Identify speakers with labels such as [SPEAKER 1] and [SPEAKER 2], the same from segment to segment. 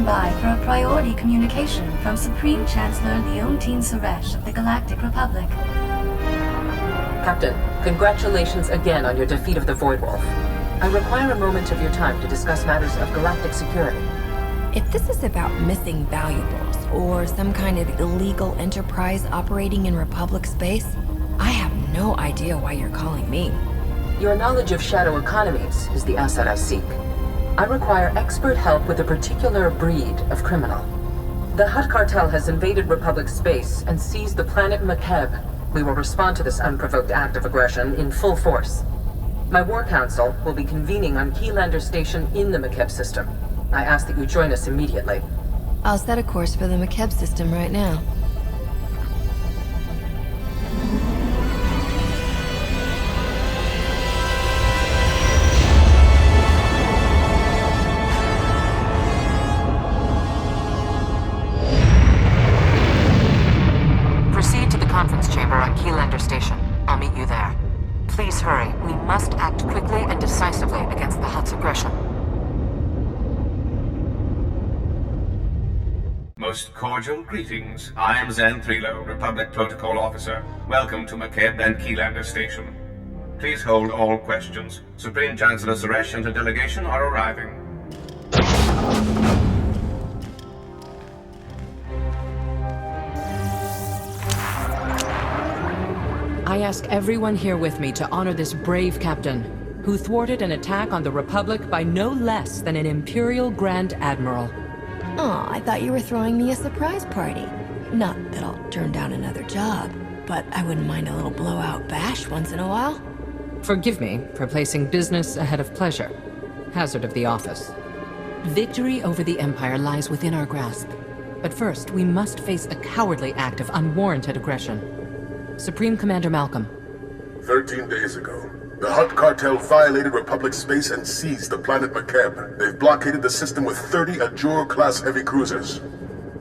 [SPEAKER 1] stand by for a priority communication from Supreme Chancellor Leontine Suresh of the Galactic Republic.
[SPEAKER 2] Captain, congratulations again on your defeat of the Void Wolf. I require a moment of your time to discuss matters of galactic security.
[SPEAKER 3] If this is about missing valuables, or some kind of illegal enterprise operating in Republic space, I have no idea why you're calling me.
[SPEAKER 2] Your knowledge of shadow economies is the asset I seek. I require expert help with a particular breed of criminal. The Hutt Cartel has invaded Republic space and seized the planet Makeb. We will respond to this unprovoked act of aggression in full force. My War Council will be convening on Keylander Station in the Makeb system. I ask that you join us immediately.
[SPEAKER 3] I'll set a course for the Makeb system right now.
[SPEAKER 2] Proceed to the conference chamber on Keylander Station. I'll meet you there. Please hurry. We must act quickly and decisively against the Hutt's aggression.
[SPEAKER 4] Most cordial greetings. I am Xanthrilo, Republic Protocol Officer. Welcome to Makeb and Keylander Station. Please hold all questions. Supreme Chancellor Suresh and her delegation are arriving.
[SPEAKER 2] I ask everyone here with me to honor this brave captain, who thwarted an attack on the Republic by no less than an Imperial Grand Admiral.
[SPEAKER 3] Aw, I thought you were throwing me a surprise party. Not that I'll turn down another job, but I wouldn't mind a little blowout bash once in a while.
[SPEAKER 2] Forgive me for placing business ahead of pleasure. Hazard of the office. Victory over the Empire lies within our grasp. But first, we must face a cowardly act of unwarranted aggression. Supreme Commander Malcolm.
[SPEAKER 5] 13 days ago, the Hutt Cartel violated Republic space and seized the planet Makeb. They've blockaded the system with 30 Ajur-class heavy cruisers.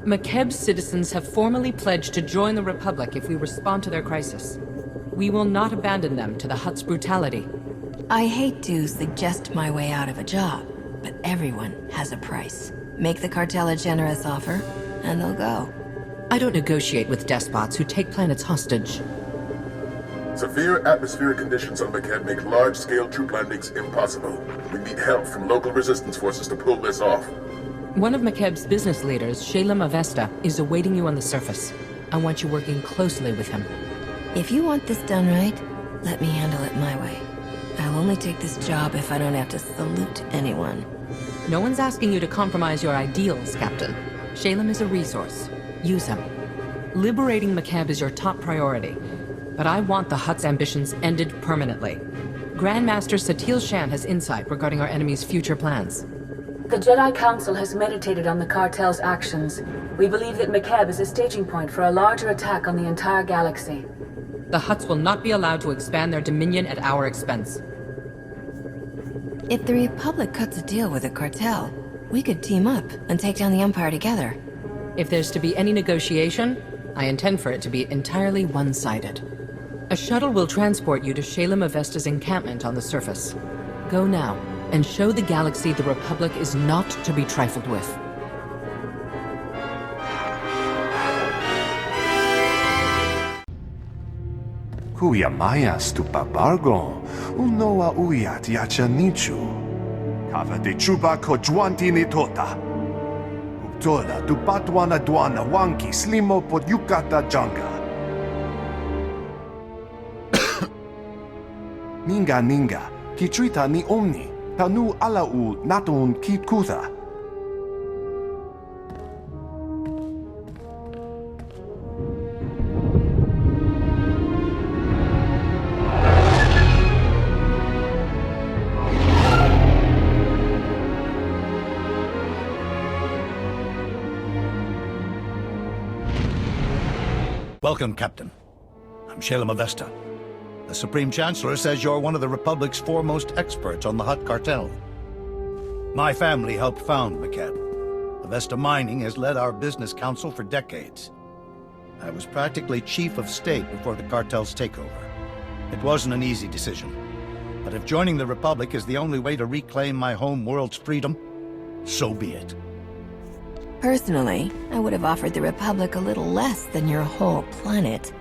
[SPEAKER 2] Makeb's citizens have formally pledged to join the Republic if we respond to their crisis. We will not abandon them to the Hutt's brutality.
[SPEAKER 3] I hate to suggest my way out of a job, but everyone has a price. Make the cartel a generous offer, and they'll go.
[SPEAKER 2] I don't negotiate with despots who take planets hostage.
[SPEAKER 5] Severe atmospheric conditions on Makeb make large-scale troop landings impossible. We need help from local resistance forces to pull this off.
[SPEAKER 2] One of Makeb's business leaders, Lemda Avesta, is awaiting you on the surface. I want you working closely with him.
[SPEAKER 3] If you want this done right, let me handle it my way. I'll only take this job if I don't have to salute anyone.
[SPEAKER 2] No one's asking you to compromise your ideals, Captain. Shalem is a resource. Use him. Liberating Makeb is your top priority. But I want the Hutt's ambitions ended permanently. Grandmaster Satil Shan has insight regarding our enemy's future plans.
[SPEAKER 6] The Jedi Council has meditated on the cartel's actions. We believe that Makeb is a staging point for a larger attack on the entire galaxy.
[SPEAKER 2] The Hutts will not be allowed to expand their dominion at our expense.
[SPEAKER 3] If the Republic cuts a deal with the cartel, we could team up and take down the Empire together.
[SPEAKER 2] If there's to be any negotiation, I intend for it to be entirely one-sided. A shuttle will transport you to Lemda Avesta's encampment on the surface. Go now, and show the galaxy the Republic is not to be trifled with.
[SPEAKER 7] Kuya maya stupabargo, unoa uyat yachanichu. Kava de chuba kojwanti nitota. Uptola dupatwana dwana wanki slimo pod yukata janga. Ninga, kitrita ni omni, tanu alau natun kitkutha.
[SPEAKER 8] Welcome, Captain. I'm Lemda Avesta. The Supreme Chancellor says you're one of the Republic's foremost experts on the Hutt Cartel. My family helped found Makeb. Avesta Mining has led our business council for decades. I was practically chief of state before the cartel's takeover. It wasn't an easy decision. But if joining the Republic is the only way to reclaim my home world's freedom, so be it.
[SPEAKER 3] Personally, I would have offered the Republic a little less than your whole planet.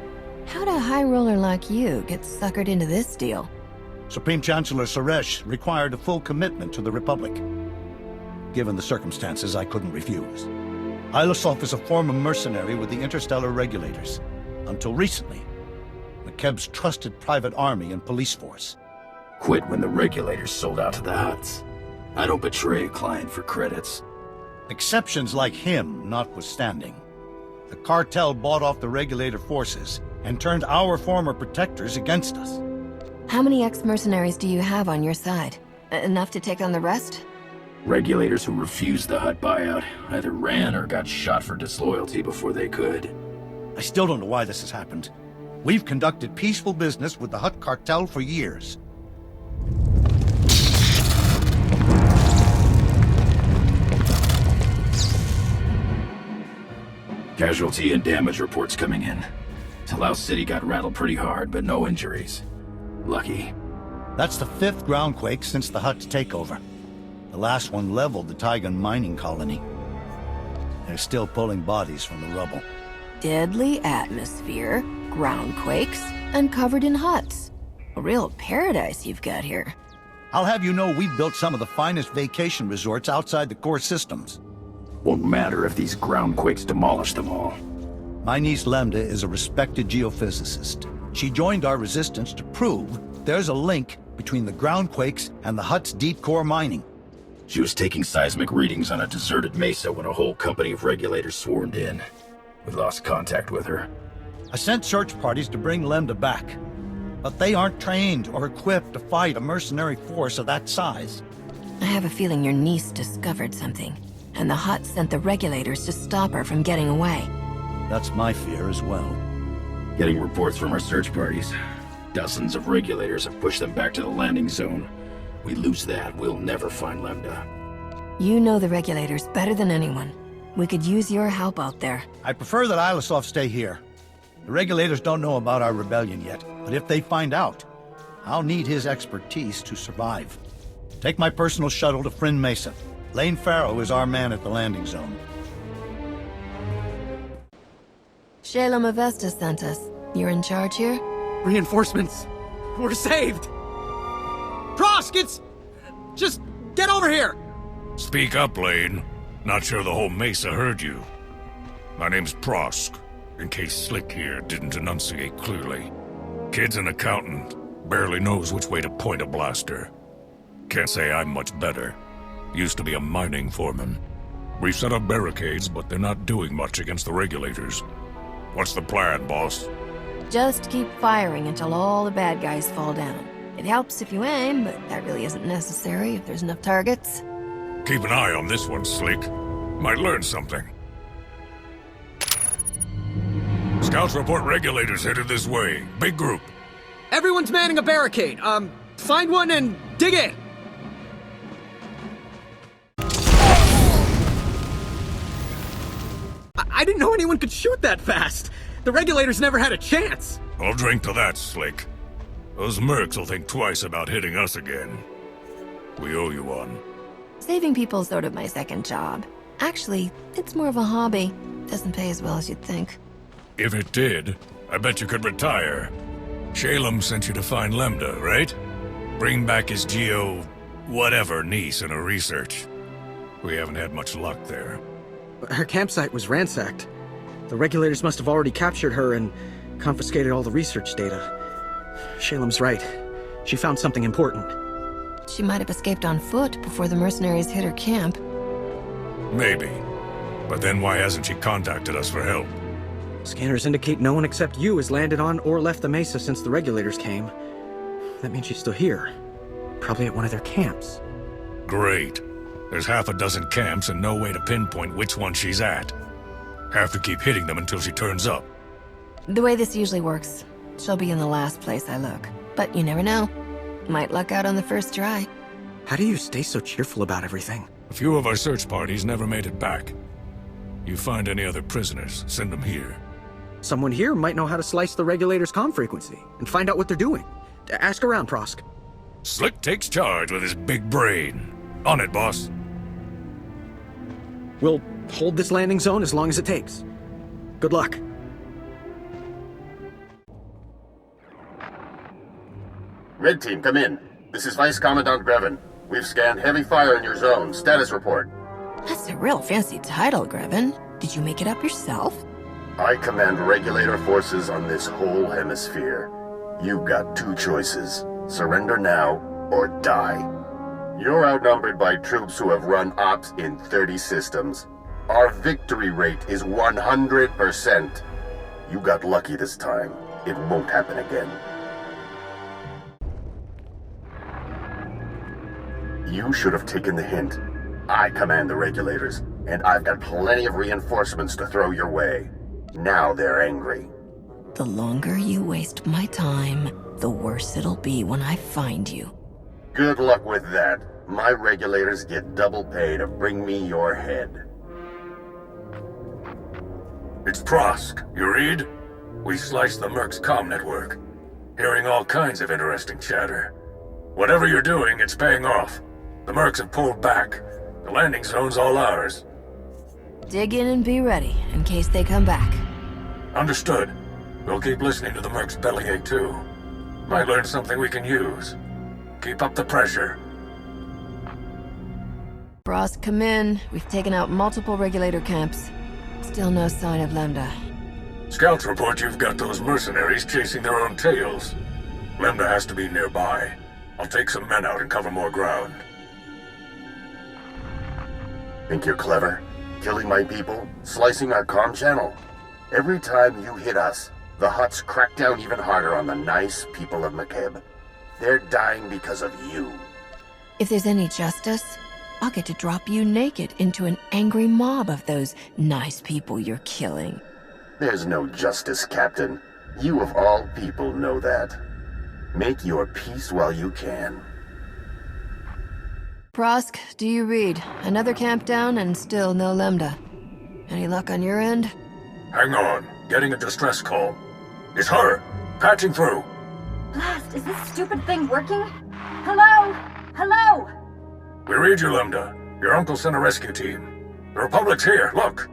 [SPEAKER 3] How'd a high roller like you get suckered into this deal?
[SPEAKER 8] Supreme Chancellor Suresh required a full commitment to the Republic. Given the circumstances, I couldn't refuse. Hyllus is a former mercenary with the interstellar regulators. Until recently, Makeb's trusted private army and police force.
[SPEAKER 9] Quit when the regulators sold out to the Hutts. I don't betray a client for credits.
[SPEAKER 8] Exceptions like him notwithstanding, the cartel bought off the regulator forces and turned our former protectors against us.
[SPEAKER 3] How many ex-mercenaries do you have on your side? Enough to take on the rest?
[SPEAKER 9] Regulators who refused the Hutt buyout either ran or got shot for disloyalty before they could.
[SPEAKER 8] I still don't know why this has happened. We've conducted peaceful business with the Hutt Cartel for years.
[SPEAKER 9] Casualty and damage reports coming in. Talau City got rattled pretty hard, but no injuries. Lucky.
[SPEAKER 8] That's the 5th groundquake since the Hutt takeover. The last one leveled the Taigan mining colony. They're still pulling bodies from the rubble.
[SPEAKER 3] Deadly atmosphere, groundquakes, and covered in huts. A real paradise you've got here.
[SPEAKER 8] I'll have you know we've built some of the finest vacation resorts outside the core systems.
[SPEAKER 9] Won't matter if these groundquakes demolish them all.
[SPEAKER 8] My niece Lemda is a respected geophysicist. She joined our resistance to prove there's a link between the groundquakes and the Hutt's deep core mining.
[SPEAKER 9] She was taking seismic readings on a deserted mesa when a whole company of regulators swarmed in. We lost contact with her.
[SPEAKER 8] I sent search parties to bring Lemda back, but they aren't trained or equipped to fight a mercenary force of that size.
[SPEAKER 3] I have a feeling your niece discovered something, and the Hutt sent the regulators to stop her from getting away.
[SPEAKER 8] That's my fear as well.
[SPEAKER 9] Getting reports from our search parties. Dozens of regulators have pushed them back to the landing zone. We lose that, we'll never find Lemda.
[SPEAKER 3] You know the regulators better than anyone. We could use your help out there.
[SPEAKER 8] I prefer that Hyllus stay here. The regulators don't know about our rebellion yet, but if they find out, I'll need his expertise to survive. Take my personal shuttle to Friend Mesa. Lane Farrow is our man at the landing zone.
[SPEAKER 3] Willsaam Avesta sent us. You're in charge here?
[SPEAKER 10] Reinforcements! We're saved! Prosk, just get over here!
[SPEAKER 11] Speak up, Lane. Not sure the whole Mesa heard you. My name's Prosk, in case Slick here didn't enunciate clearly. Kid's an accountant, barely knows which way to point a blaster. Can't say I'm much better. Used to be a mining foreman. We've set up barricades, but they're not doing much against the regulators. What's the plan, boss?
[SPEAKER 3] Just keep firing until all the bad guys fall down. It helps if you aim, but that really isn't necessary if there's enough targets.
[SPEAKER 11] Keep an eye on this one, Slick. Might learn something. Scouts report regulators headed this way. Big group.
[SPEAKER 10] Everyone's manning a barricade. Find one and dig in! I didn't know anyone could shoot that fast. The regulators never had a chance.
[SPEAKER 11] I'll drink to that, Slick. Those mercs will think twice about hitting us again. We owe you one.
[SPEAKER 3] Saving people's sort of my second job. Actually, it's more of a hobby. Doesn't pay as well as you'd think.
[SPEAKER 11] If it did, I bet you could retire. Willsaam sent you to find Lemda, right? Bring back his whatever niece in her research. We haven't had much luck there.
[SPEAKER 10] Her campsite was ransacked. The regulators must have already captured her and confiscated all the research data. Willsaam's right. She found something important.
[SPEAKER 3] She might have escaped on foot before the mercenaries hit her camp.
[SPEAKER 11] Maybe. But then why hasn't she contacted us for help?
[SPEAKER 10] Scanners indicate no one except you has landed on or left the mesa since the regulators came. That means she's still here. Probably at one of their camps.
[SPEAKER 11] Great. There's half a dozen camps and no way to pinpoint which one she's at. Have to keep hitting them until she turns up.
[SPEAKER 3] The way this usually works, she'll be in the last place I look. But you never know. Might luck out on the first try.
[SPEAKER 10] How do you stay so cheerful about everything?
[SPEAKER 11] A few of our search parties never made it back. You find any other prisoners, send them here.
[SPEAKER 10] Someone here might know how to slice the regulators' comm frequency and find out what they're doing. Ask around, Prosk.
[SPEAKER 11] Slick takes charge with his big brain. On it, boss.
[SPEAKER 10] We'll hold this landing zone as long as it takes. Good luck.
[SPEAKER 12] Red Team, come in. This is Vice Commandant Greven. We've scanned heavy fire in your zone. Status report.
[SPEAKER 3] That's a real fancy title, Greven. Did you make it up yourself?
[SPEAKER 12] I command regulator forces on this whole hemisphere. You've got two choices. Surrender now, or die. You're outnumbered by troops who have run ops in 30 systems. Our victory rate is 100%. You got lucky this time. It won't happen again. You should have taken the hint. I command the regulators, and I've got plenty of reinforcements to throw your way. Now they're angry.
[SPEAKER 3] The longer you waste my time, the worse it'll be when I find you.
[SPEAKER 12] Good luck with that. My regulators get double pay to bring me your head.
[SPEAKER 11] It's Prosk. You read? We sliced the Merc's comm network. Hearing all kinds of interesting chatter. Whatever you're doing, it's paying off. The Mercs have pulled back. The landing zone's all ours.
[SPEAKER 3] Dig in and be ready, in case they come back.
[SPEAKER 11] Understood. We'll keep listening to the Merc's bellyache, too. Might learn something we can use. Keep up the pressure.
[SPEAKER 3] Prosk, come in. We've taken out multiple regulator camps. Still no sign of Lemda.
[SPEAKER 11] Scouts report you've got those mercenaries chasing their own tails. Lemda has to be nearby. I'll take some men out and cover more ground.
[SPEAKER 12] Think you're clever? Killing my people? Slicing our comm channel? Every time you hit us, the Hutts crack down even harder on the nice people of Makeb. They're dying because of you.
[SPEAKER 3] If there's any justice, I'll get to drop you naked into an angry mob of those nice people you're killing.
[SPEAKER 12] There's no justice, Captain. You of all people know that. Make your peace while you can.
[SPEAKER 3] Prosk, do you read? Another camp down and still no Lemda. Any luck on your end?
[SPEAKER 11] Hang on. Getting a distress call. It's her! Patching through!
[SPEAKER 13] Blast, is this stupid thing working? Hello? Hello?
[SPEAKER 11] We read you, Lemda. Your uncle sent a rescue team. The Republic's here, look!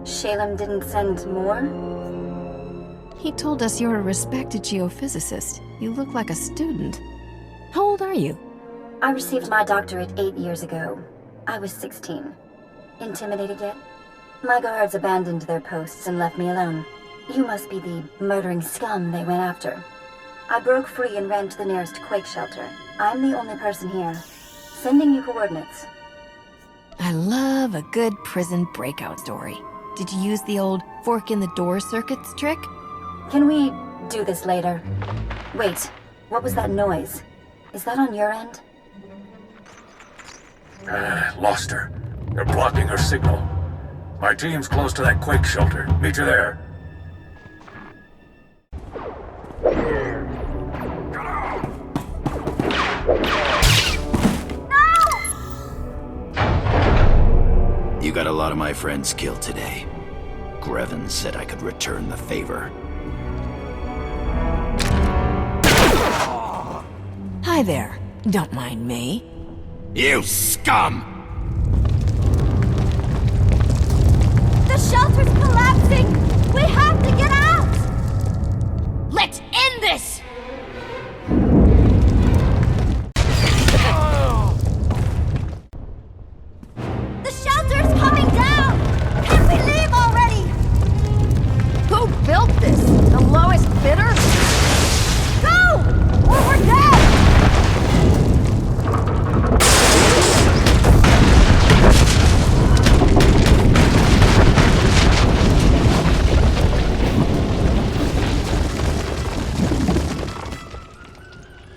[SPEAKER 13] Shalem didn't send more?
[SPEAKER 3] He told us you're a respected geophysicist. You look like a student. How old are you?
[SPEAKER 13] I received my doctorate 8 years ago. I was 16. Intimidated yet? My guards abandoned their posts and left me alone. You must be the murdering scum they went after. I broke free and ran to the nearest quake shelter. I'm the only person here. Sending you coordinates.
[SPEAKER 3] I love a good prison breakout story. Did you use the old fork-in-the-door circuits trick?
[SPEAKER 13] Can we do this later? Wait, what was that noise? Is that on your end?
[SPEAKER 11] Lost her. They're blocking her signal. My team's close to that quake shelter. Meet you there.
[SPEAKER 9] You got a lot of my friends killed today. Greven said I could return the favor.
[SPEAKER 3] Hi there. Don't mind me.
[SPEAKER 9] You scum!
[SPEAKER 13] The shelter's collapsing! We have to get out! Let's end this! The shelter's coming down! Can we leave already?
[SPEAKER 3] Who built this? The lowest bidder?
[SPEAKER 13] Go! Or we're dead!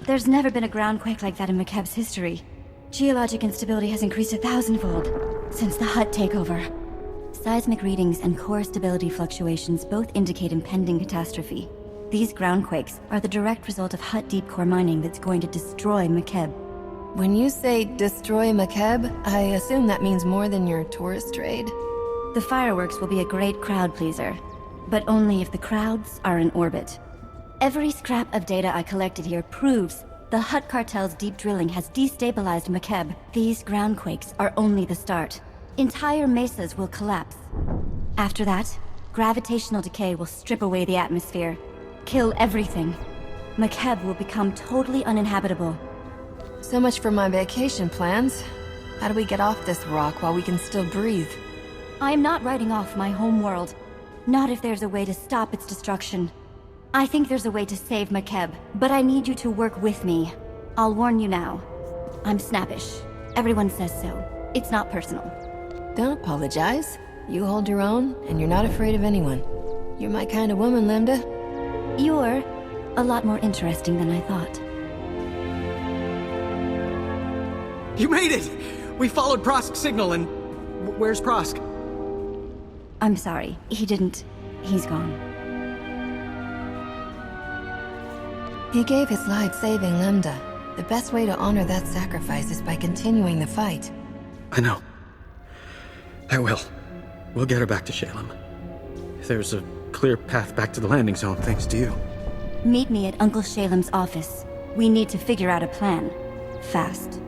[SPEAKER 13] There's never been a groundquake like that in Makeb's history. Geologic instability has increased 1,000-fold since the Hutt takeover. Seismic readings and core stability fluctuations both indicate impending catastrophe. These groundquakes are the direct result of Hutt deep core mining that's going to destroy Makeb.
[SPEAKER 3] When you say destroy Makeb, I assume that means more than your tourist trade?
[SPEAKER 13] The fireworks will be a great crowd pleaser, but only if the crowds are in orbit. Every scrap of data I collected here proves The Hutt Cartel's deep drilling has destabilized Makeb. These groundquakes are only the start. Entire mesas will collapse. After that, gravitational decay will strip away the atmosphere, kill everything. Makeb will become totally uninhabitable.
[SPEAKER 3] So much for my vacation plans. How do we get off this rock while we can still breathe?
[SPEAKER 13] I am not writing off my home world. Not if there's a way to stop its destruction. I think there's a way to save Makeb, but I need you to work with me. I'll warn you now. I'm snappish. Everyone says so. It's not personal.
[SPEAKER 3] Don't apologize. You hold your own, and you're not afraid of anyone. You're my kind of woman, Lemda.
[SPEAKER 13] You're a lot more interesting than I thought.
[SPEAKER 10] You made it! We followed Prosk's signal and... Where's Prosk?
[SPEAKER 13] I'm sorry. He didn't... He's gone.
[SPEAKER 3] He gave his life saving Lemda. The best way to honor that sacrifice is by continuing the fight.
[SPEAKER 10] I know. I will. We'll get her back to Shalem. There's a clear path back to the landing zone, thanks to you.
[SPEAKER 13] Meet me at Uncle Shalem's office. We need to figure out a plan. Fast.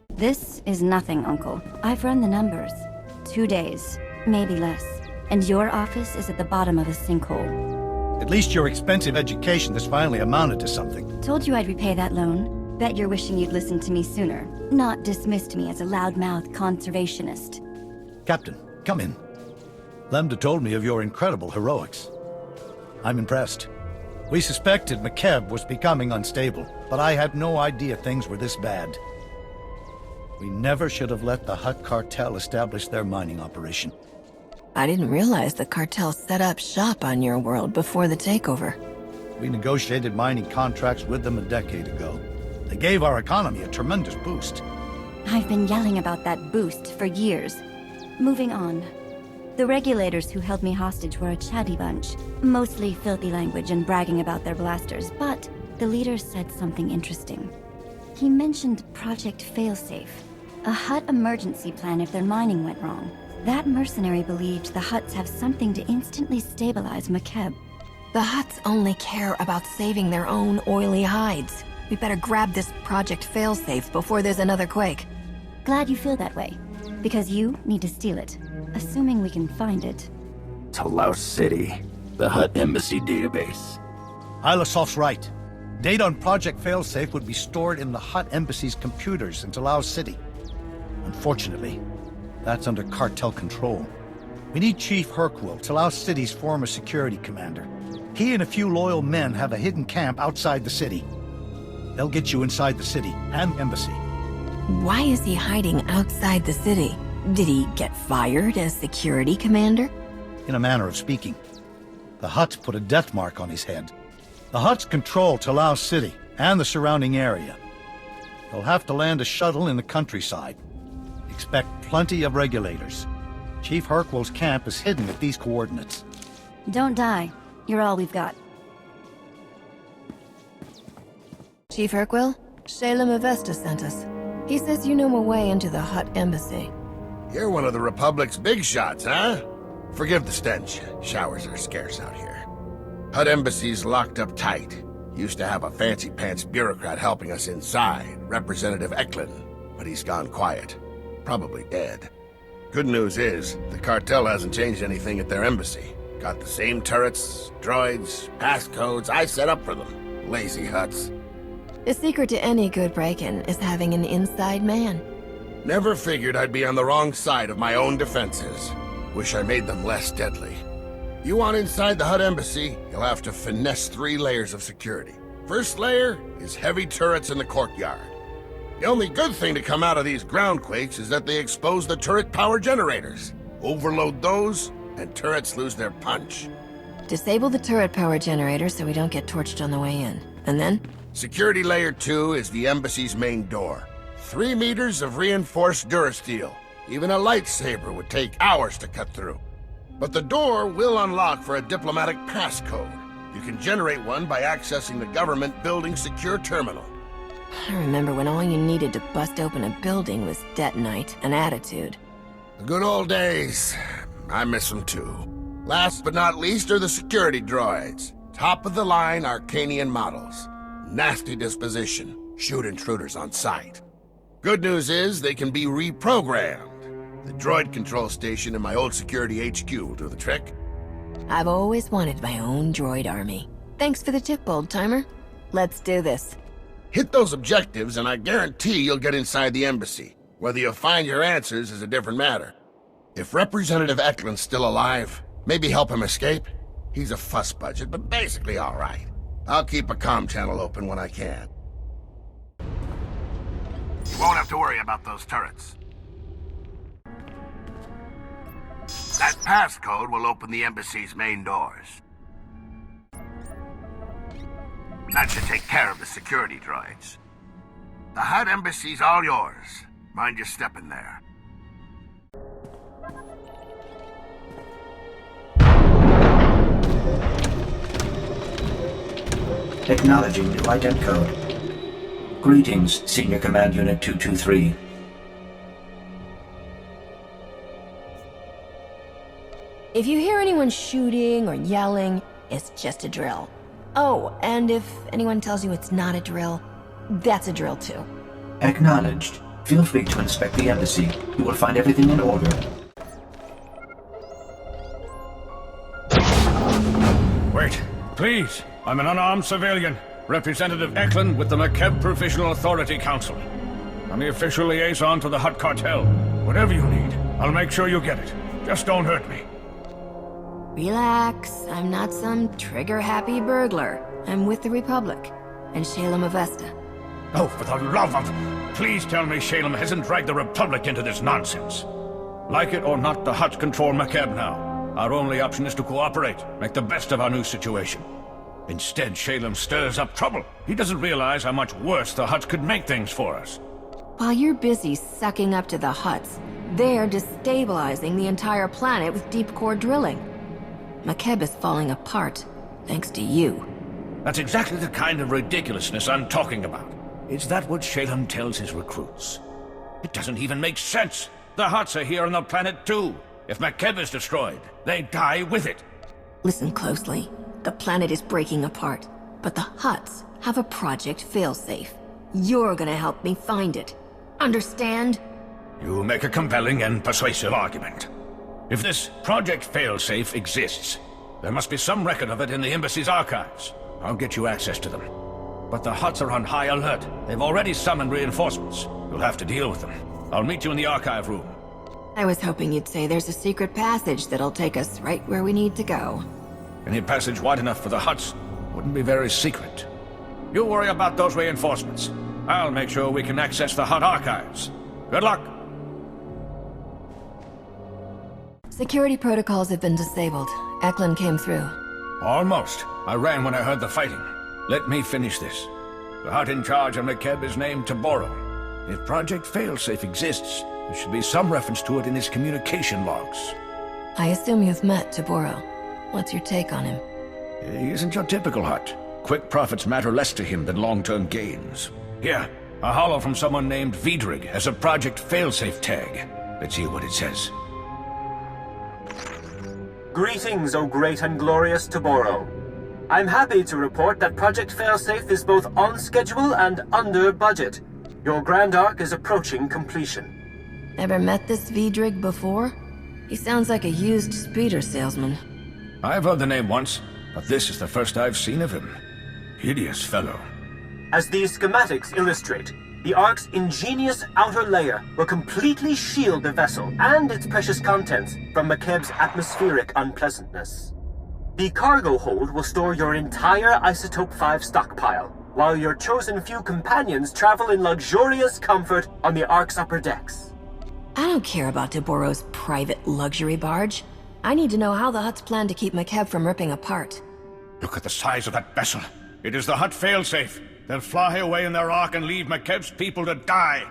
[SPEAKER 13] This is nothing, Uncle. I've run the numbers. 2 days, maybe less. And your office is at the bottom of a sinkhole.
[SPEAKER 8] At least your expensive education has finally amounted to something.
[SPEAKER 13] Told you I'd repay that loan. Bet you're wishing you'd listened to me sooner. Not dismissed me as a loudmouth conservationist.
[SPEAKER 8] Captain, come in. Lemda told me of your incredible heroics. I'm impressed. We suspected Makeb was becoming unstable, but I had no idea things were this bad. We never should have let the Hutt Cartel establish their mining operation.
[SPEAKER 3] I didn't realize the cartel set up shop on your world before the takeover.
[SPEAKER 8] We negotiated mining contracts with them a decade ago. They gave our economy a tremendous boost.
[SPEAKER 13] I've been yelling about that boost for years. Moving on. The regulators who held me hostage were a chatty bunch. Mostly filthy language and bragging about their blasters, but the leader said something interesting. He mentioned Project Failsafe, a Hutt emergency plan if their mining went wrong. That mercenary believed the Hutts have something to instantly stabilize Makeb.
[SPEAKER 3] The Hutts only care about saving their own oily hides. We better grab this Project Failsafe before there's another quake.
[SPEAKER 13] Glad you feel that way, because you need to steal it, assuming we can find it.
[SPEAKER 9] Talos City, the Hutt Embassy database.
[SPEAKER 8] Hyllus right. Data on Project Failsafe would be stored in the Hutt Embassy's computers in Talos City. Unfortunately, that's under cartel control. We need Chief Hercule, Talos City's former security commander. He and a few loyal men have a hidden camp outside the city. They'll get you inside the city and embassy.
[SPEAKER 3] Why is he hiding outside the city? Did he get fired as security commander?
[SPEAKER 8] In a manner of speaking. The Hutts put a death mark on his head. The Hutts control Talos City and the surrounding area. You'll have to land a shuttle in the countryside. Expect plenty of regulators. Chief Hercule's camp is hidden at these coordinates.
[SPEAKER 13] Don't die. You're all we've got.
[SPEAKER 3] Chief Hercule, Shalem Avesta sent us. He says you know a way into the Hutt Embassy.
[SPEAKER 12] You're one of the Republic's big shots, huh? Forgive the stench. Showers are scarce out here. Hutt Embassy's locked up tight. Used to have a fancy-pants bureaucrat helping us inside, Representative Eklund, but he's gone quiet. Probably dead. Good news is, the cartel hasn't changed anything at their embassy. Got the same turrets, droids, passcodes I set up for them. Lazy Hutts.
[SPEAKER 3] The secret to any good break-in is having an inside man.
[SPEAKER 12] Never figured I'd be on the wrong side of my own defenses. Wish I made them less deadly. You want inside the Hutt Embassy, you'll have to finesse 3 layers of security. First layer is heavy turrets in the courtyard. The only good thing to come out of these groundquakes is that they expose the turret power generators. Overload those, and turrets lose their punch.
[SPEAKER 3] Disable the turret power generator so we don't get torched on the way in. And then?
[SPEAKER 12] Security layer 2 is the embassy's main door. 3 meters of reinforced durasteel. Even a lightsaber would take hours to cut through. But the door will unlock for a diplomatic passcode. You can generate one by accessing the government building secure terminal.
[SPEAKER 3] I remember when all you needed to bust open a building was detonite and attitude.
[SPEAKER 12] The good old days. I miss them too.
[SPEAKER 14] Last but not least are the security droids. Top-of-the-line Arcanian models. Nasty disposition. Shoot intruders on sight. Good news is they can be reprogrammed. The droid control station in my old security HQ will do the trick.
[SPEAKER 3] I've always wanted my own droid army. Thanks for the tip, old-timer. Let's do this.
[SPEAKER 14] Hit those objectives and I guarantee you'll get inside the embassy. Whether you'll find your answers is a different matter. If Representative Eklund's still alive, maybe help him escape. He's a fuss budget, but basically all right. I'll keep a comm channel open when I can.
[SPEAKER 8] You won't have to worry about those turrets. That passcode will open the embassy's main doors. That should take care of the security droids. The Hutt embassy's all yours. Mind your step in there.
[SPEAKER 15] Acknowledging new ident code. Greetings, Senior Command Unit 223.
[SPEAKER 3] If you hear anyone shooting or yelling, it's just a drill. Oh, and if anyone tells you it's not a drill, that's a drill too.
[SPEAKER 15] Acknowledged. Feel free to inspect the embassy. You will find everything in order.
[SPEAKER 11] Wait, please. I'm an unarmed civilian. Representative Eklund with the Makeb Provisional Authority Council. I'm the official liaison to the Hutt Cartel. Whatever you need, I'll make sure you get it. Just don't hurt me.
[SPEAKER 3] Relax. I'm not some trigger-happy burglar. I'm with the Republic. And Shalem Avesta.
[SPEAKER 11] Oh, for the love of... Please tell me Shalem hasn't dragged the Republic into this nonsense. Like it or not, the Hutts control Makeb now. Our only option is to cooperate, make the best of our new situation. Instead, Shalem stirs up trouble. He doesn't realize how much worse the Hutts could make things for us.
[SPEAKER 3] While you're busy sucking up to the Hutts, they're destabilizing the entire planet with deep core drilling. Makeb is falling apart, thanks to you.
[SPEAKER 11] That's exactly the kind of ridiculousness I'm talking about. Is that what Shalem tells his recruits? It doesn't even make sense. The Hutts are here on the planet too. If Makeb is destroyed, they die with it.
[SPEAKER 3] Listen closely. The planet is breaking apart, but the Hutts have a project failsafe. You're gonna help me find it. Understand?
[SPEAKER 11] You make a compelling and persuasive argument. If this Project Failsafe exists, there must be some record of it in the Embassy's archives. I'll get you access to them. But the Hutts are on high alert. They've already summoned reinforcements. You'll have to deal with them. I'll meet you in the archive room.
[SPEAKER 3] I was hoping you'd say there's a secret passage that'll take us right where we need to go.
[SPEAKER 11] Any passage wide enough for the Hutts wouldn't be very secret. You worry about those reinforcements. I'll make sure we can access the Hutt archives. Good luck!
[SPEAKER 3] Security protocols have been disabled. Eklund came through.
[SPEAKER 11] Almost. I ran when I heard the fighting. Let me finish this. The Hutt in charge of Makeb is named Taboro. If Project Failsafe exists, there should be some reference to it in his communication logs.
[SPEAKER 3] I assume you've met Taboro. What's your take on him?
[SPEAKER 11] He isn't your typical Hutt. Quick profits matter less to him than long-term gains. Here, a holo from someone named Vidrig has a Project Failsafe tag. Let's see what it says.
[SPEAKER 16] Greetings, O great and glorious Taboro. I'm happy to report that Project Failsafe is both on schedule and under budget. Your Grand Arc is approaching completion.
[SPEAKER 3] Ever met this Vidrig before? He sounds like a used speeder salesman.
[SPEAKER 11] I've heard the name once, but this is the first I've seen of him. Hideous fellow.
[SPEAKER 16] As these schematics illustrate, the Ark's ingenious outer layer will completely shield the vessel and its precious contents from Makeb's atmospheric unpleasantness. The cargo hold will store your entire Isotope 5 stockpile, while your chosen few companions travel in luxurious comfort on the Ark's upper decks.
[SPEAKER 3] I don't care about Taboro's private luxury barge. I need to know how the Hutts plan to keep Makeb from ripping apart.
[SPEAKER 11] Look at the size of that vessel. It is the Hutt Failsafe. They'll fly away in their Ark and leave Makeb's people to die.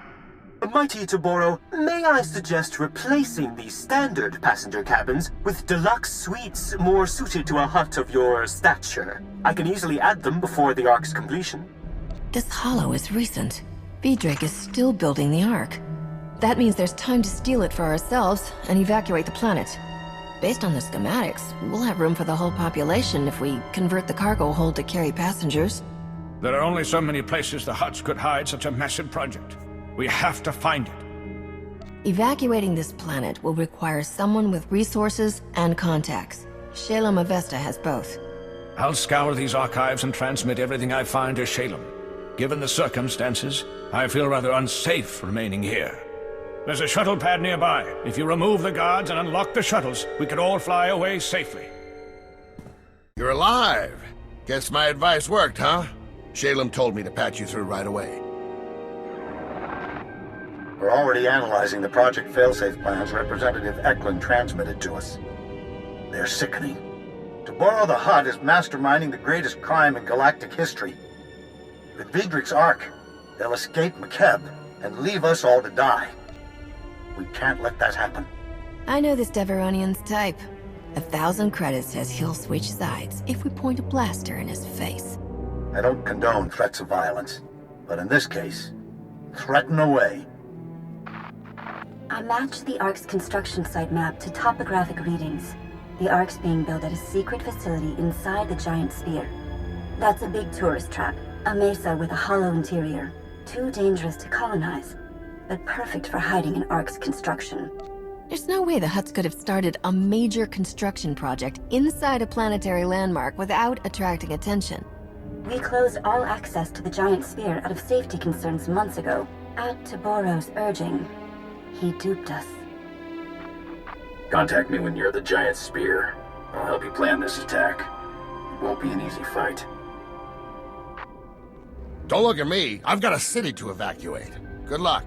[SPEAKER 16] Mighty Taboro, may I suggest replacing the standard passenger cabins with deluxe suites more suited to a Hutt of your stature? I can easily add them before the Ark's completion.
[SPEAKER 3] This holo is recent. Vidrig is still building the Ark. That means there's time to steal it for ourselves and evacuate the planet. Based on the schematics, we'll have room for the whole population if we convert the cargo hold to carry passengers.
[SPEAKER 11] There are only so many places the Hutts could hide such a massive project. We have to find it.
[SPEAKER 3] Evacuating this planet will require someone with resources and contacts. Shalem Avesta has both.
[SPEAKER 11] I'll scour these archives and transmit everything I find to Shalem. Given the circumstances, I feel rather unsafe remaining here. There's a shuttle pad nearby. If you remove the guards and unlock the shuttles, we could all fly away safely.
[SPEAKER 14] You're alive. Guess my advice worked, huh? Shalem told me to patch you through right away.
[SPEAKER 17] We're already analyzing the Project Failsafe plans Representative Eklund transmitted to us. They're sickening. To borrow the Hutt is masterminding the greatest crime in galactic history. With Vidric's Ark, they'll escape Makeb and leave us all to die. We can't let that happen.
[SPEAKER 3] I know this Deveronian's type. 1,000 credits says he'll switch sides if we point a blaster in his face.
[SPEAKER 17] I don't condone threats of violence, but in this case, threaten away.
[SPEAKER 13] I matched the Ark's construction site map to topographic readings. The Ark's being built at a secret facility inside the giant sphere. That's a big tourist trap, a mesa with a hollow interior. Too dangerous to colonize, but perfect for hiding an Ark's construction.
[SPEAKER 3] There's no way the Hutts could have started a major construction project inside a planetary landmark without attracting attention.
[SPEAKER 13] We closed all access to the giant sphere out of safety concerns months ago, at Taboro's urging. He duped us.
[SPEAKER 9] Contact me when you're at the giant spear. I'll help you plan this attack. It won't be an easy fight.
[SPEAKER 14] Don't look at me. I've got a city to evacuate. Good luck.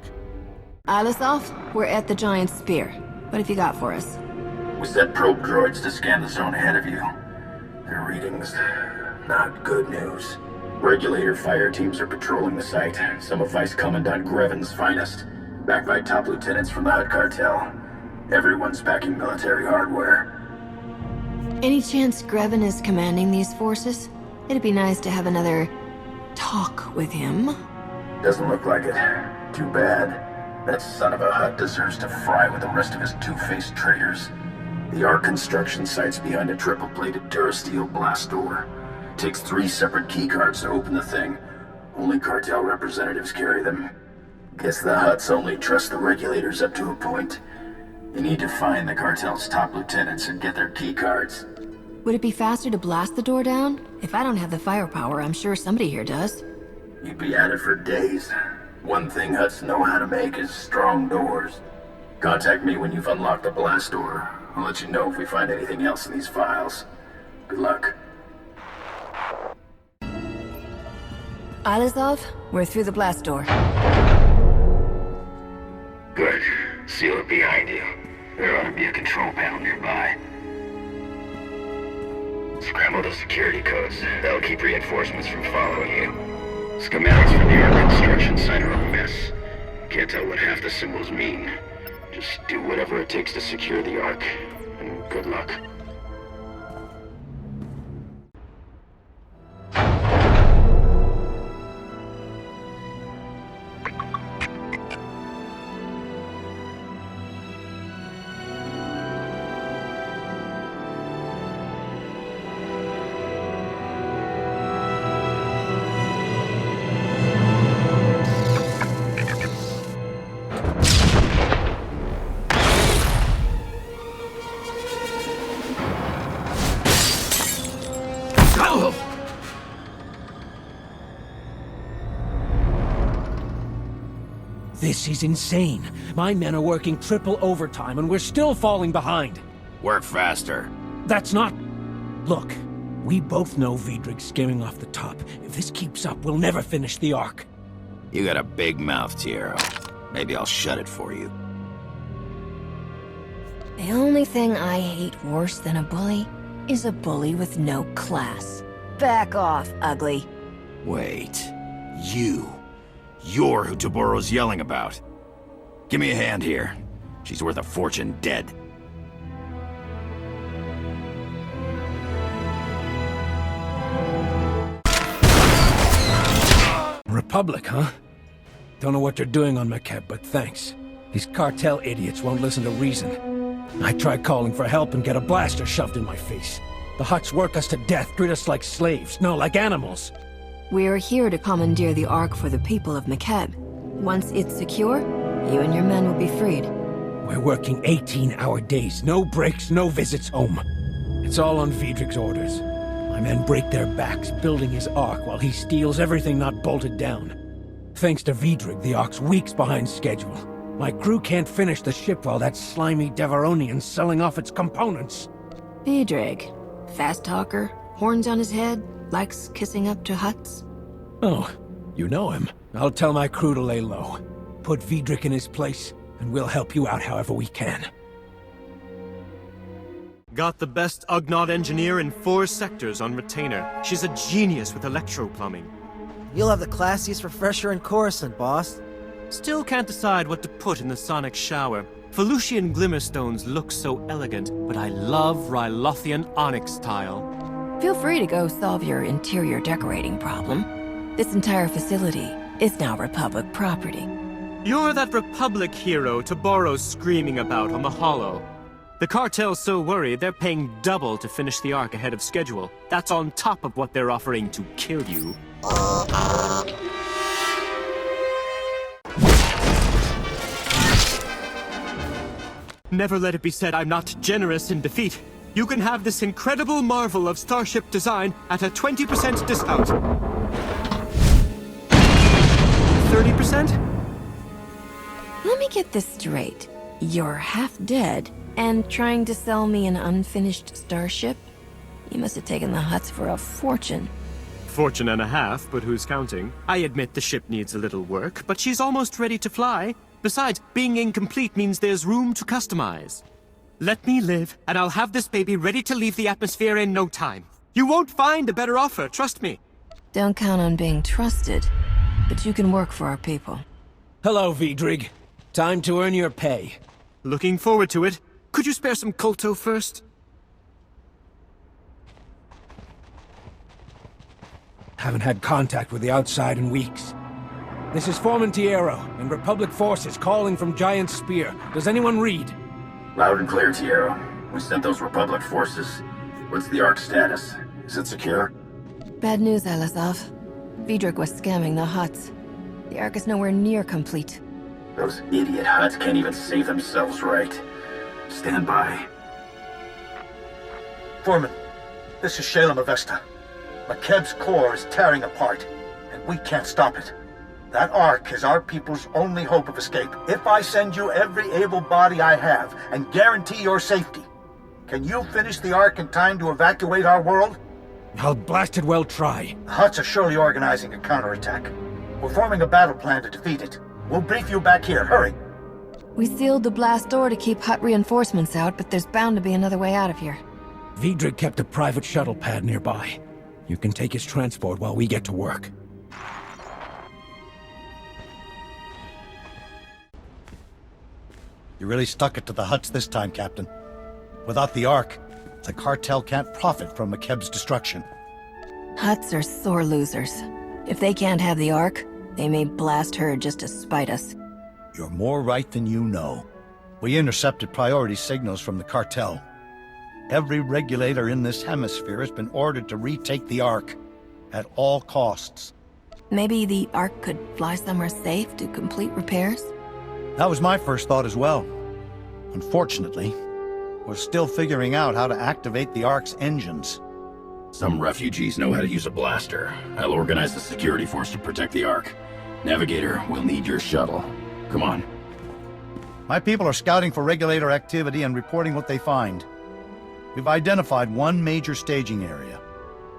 [SPEAKER 3] Alisov, we're at the giant spear. What have you got for us?
[SPEAKER 9] We sent probe droids to scan the zone ahead of you. Their readings, not good news. Regulator fire teams are patrolling the site. Some of Vice Commandant Greven's finest. Backed by top lieutenants from the Hutt Cartel. Everyone's packing military hardware.
[SPEAKER 3] Any chance Greven is commanding these forces? It'd be nice to have another talk with him.
[SPEAKER 9] Doesn't look like it. Too bad. That son of a Hutt deserves to fry with the rest of his two-faced traitors. The Ark construction site's behind a triple-plated Durasteel blast door. Takes 3 separate keycards to open the thing. Only cartel representatives carry them. Guess the Hutts only trust the regulators up to a point. You need to find the cartel's top lieutenants and get their keycards.
[SPEAKER 3] Would it be faster to blast the door down? If I don't have the firepower, I'm sure somebody here does.
[SPEAKER 9] You'd be at it for days. One thing Hutts know how to make is strong doors. Contact me when you've unlocked the blast door. I'll let you know if we find anything else in these files. Good luck.
[SPEAKER 3] Alisov, we're through the blast door.
[SPEAKER 9] Good. Seal it behind you. There ought to be a control panel nearby. Scramble the security codes. That'll keep reinforcements from following you. Schematics for the Ark construction site are a mess. Can't tell what half the symbols mean. Just do whatever it takes to secure the Ark, and good luck.
[SPEAKER 18] This is insane. My men are working triple overtime and we're still falling behind.
[SPEAKER 9] Work faster.
[SPEAKER 18] That's not... Look, we both know Vidric's skimming off the top. If this keeps up, we'll never finish the Ark.
[SPEAKER 9] You got a big mouth, Tiero. Maybe I'll shut it for you.
[SPEAKER 3] The only thing I hate worse than a bully is a bully with no class. Back off, ugly.
[SPEAKER 9] Wait. You're who Taboro's yelling about. Give me a hand here. She's worth a fortune dead.
[SPEAKER 18] Republic, huh? Don't know what they're doing on Makeb, but thanks. These cartel idiots won't listen to reason. I try calling for help and get a blaster shoved in my face. The Hutts work us to death, treat us like slaves, no, like animals.
[SPEAKER 3] We are here to commandeer the Ark for the people of Makeb. Once it's secure, you and your men will be freed.
[SPEAKER 18] We're working 18-hour days, no breaks, no visits home. It's all on Vidrig's orders. My men break their backs building his Ark while he steals everything not bolted down. Thanks to Vidrig, the Ark's weeks behind schedule. My crew can't finish the ship while that slimy Devaronian's selling off its components.
[SPEAKER 3] Vidrig. Fast talker, horns on his head, likes kissing up to Hutts.
[SPEAKER 18] Oh, you know him. I'll tell my crew to lay low. Put Vidrig in his place, and we'll help you out however we can.
[SPEAKER 16] Got the best Ugnaught engineer in 4 sectors on retainer. She's a genius with electro-plumbing.
[SPEAKER 19] You'll have the classiest refresher in Coruscant, boss.
[SPEAKER 16] Still can't decide what to put in the sonic shower. Felucian Glimmerstones look so elegant, but I love Rylothian onyx tile.
[SPEAKER 3] Feel free to go solve your interior decorating problem. This entire facility is now Republic property.
[SPEAKER 16] You're that Republic hero Taboro's screaming about on the Hollow. The cartel's so worried they're paying double to finish the Ark ahead of schedule. That's on top of what they're offering to kill you. Never let it be said I'm not generous in defeat. You can have this incredible marvel of starship design at a 20% discount. 30%?
[SPEAKER 3] Let me get this straight. You're half dead and trying to sell me an unfinished starship? You must have taken the Hutts for a fortune.
[SPEAKER 16] Fortune and a half, but who's counting? I admit the ship needs a little work, but she's almost ready to fly. Besides, being incomplete means there's room to customize. Let me live, and I'll have this baby ready to leave the atmosphere in no time. You won't find a better offer, trust me.
[SPEAKER 3] Don't count on being trusted, but you can work for our people.
[SPEAKER 18] Hello, Vidrig. Time to earn your pay.
[SPEAKER 16] Looking forward to it. Could you spare some colto first?
[SPEAKER 18] Haven't had contact with the outside in weeks. This is Foreman Tiero, and Republic forces calling from Giant Spear. Does anyone read?
[SPEAKER 9] Loud and clear, Tiero. We sent those Republic forces. What's the Ark status? Is it secure?
[SPEAKER 3] Bad news, Alizov. Vidrig was scamming the Hutts. The Ark is nowhere near complete.
[SPEAKER 9] Those idiot Hutts can't even save themselves right. Stand by.
[SPEAKER 17] Foreman, this is Shalem Avesta. Makeb's core is tearing apart, and we can't stop it. That Ark is our people's only hope of escape. If I send you every able body I have and guarantee your safety, can you finish the Ark in time to evacuate our world?
[SPEAKER 18] I'll blasted well try.
[SPEAKER 17] The Hutts are surely organizing a counterattack. We're forming a battle plan to defeat it. We'll brief you back here. Hurry.
[SPEAKER 3] We sealed the blast door to keep Hutt reinforcements out, but there's bound to be another way out of here.
[SPEAKER 18] Vidrig kept a private shuttle pad nearby. You can take his transport while we get to work.
[SPEAKER 8] You really stuck it to the Hutts this time, Captain. Without the Ark, the cartel can't profit from Makeb's destruction.
[SPEAKER 3] Hutts are sore losers. If they can't have the Ark, they may blast her just to spite us.
[SPEAKER 8] You're more right than you know. We intercepted priority signals from the cartel. Every regulator in this hemisphere has been ordered to retake the Ark, at all costs.
[SPEAKER 3] Maybe the Ark could fly somewhere safe to complete repairs?
[SPEAKER 8] That was my first thought as well. Unfortunately, we're still figuring out how to activate the Ark's engines.
[SPEAKER 9] Some refugees know how to use a blaster. I'll organize the security force to protect the Ark. Navigator, we'll need your shuttle. Come on.
[SPEAKER 8] My people are scouting for regulator activity and reporting what they find. We've identified one major staging area.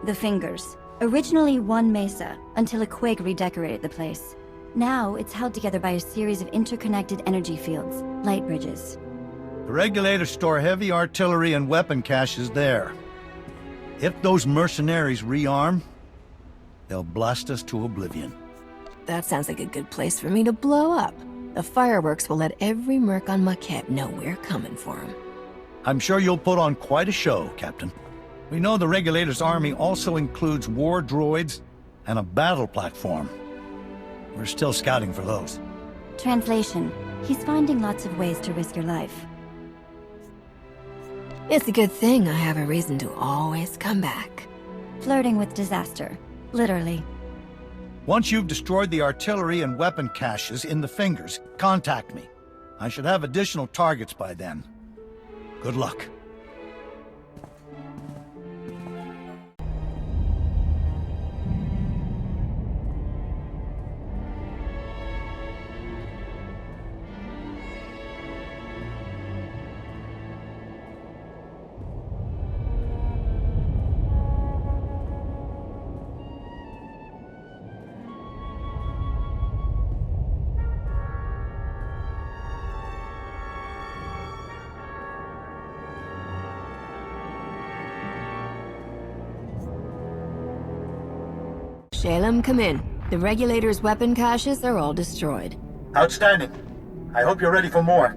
[SPEAKER 13] The Fingers. Originally one mesa, until a quake redecorated the place. Now, it's held together by a series of interconnected energy fields, light bridges.
[SPEAKER 8] The regulators store heavy artillery and weapon caches there. If those mercenaries rearm, they'll blast us to oblivion.
[SPEAKER 3] That sounds like a good place for me to blow up. The fireworks will let every merc on Makeb know we're coming for him.
[SPEAKER 8] I'm sure you'll put on quite a show, Captain. We know the Regulators' army also includes war droids and a battle platform. We're still scouting for those.
[SPEAKER 13] Translation. He's finding lots of ways to risk your life.
[SPEAKER 3] It's a good thing I have a reason to always come back.
[SPEAKER 13] Flirting with disaster. Literally.
[SPEAKER 8] Once you've destroyed the artillery and weapon caches in the Fingers, contact me. I should have additional targets by then. Good luck.
[SPEAKER 3] Shalem, come in. The Regulator's weapon caches are all destroyed.
[SPEAKER 17] Outstanding. I hope you're ready for more.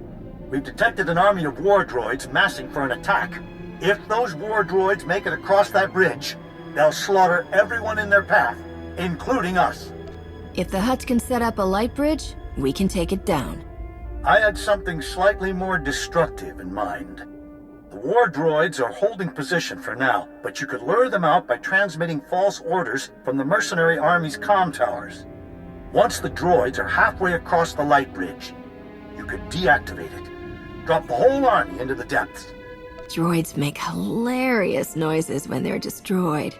[SPEAKER 17] We've detected an army of war droids massing for an attack. If those war droids make it across that bridge, they'll slaughter everyone in their path, including us.
[SPEAKER 3] If the Hutt can set up a light bridge, we can take it down.
[SPEAKER 17] I had something slightly more destructive in mind. The war droids are holding position for now, but you could lure them out by transmitting false orders from the mercenary army's comm towers. Once the droids are halfway across the light bridge, you could deactivate it. Drop the whole army into the depths.
[SPEAKER 3] Droids make hilarious noises when they're destroyed.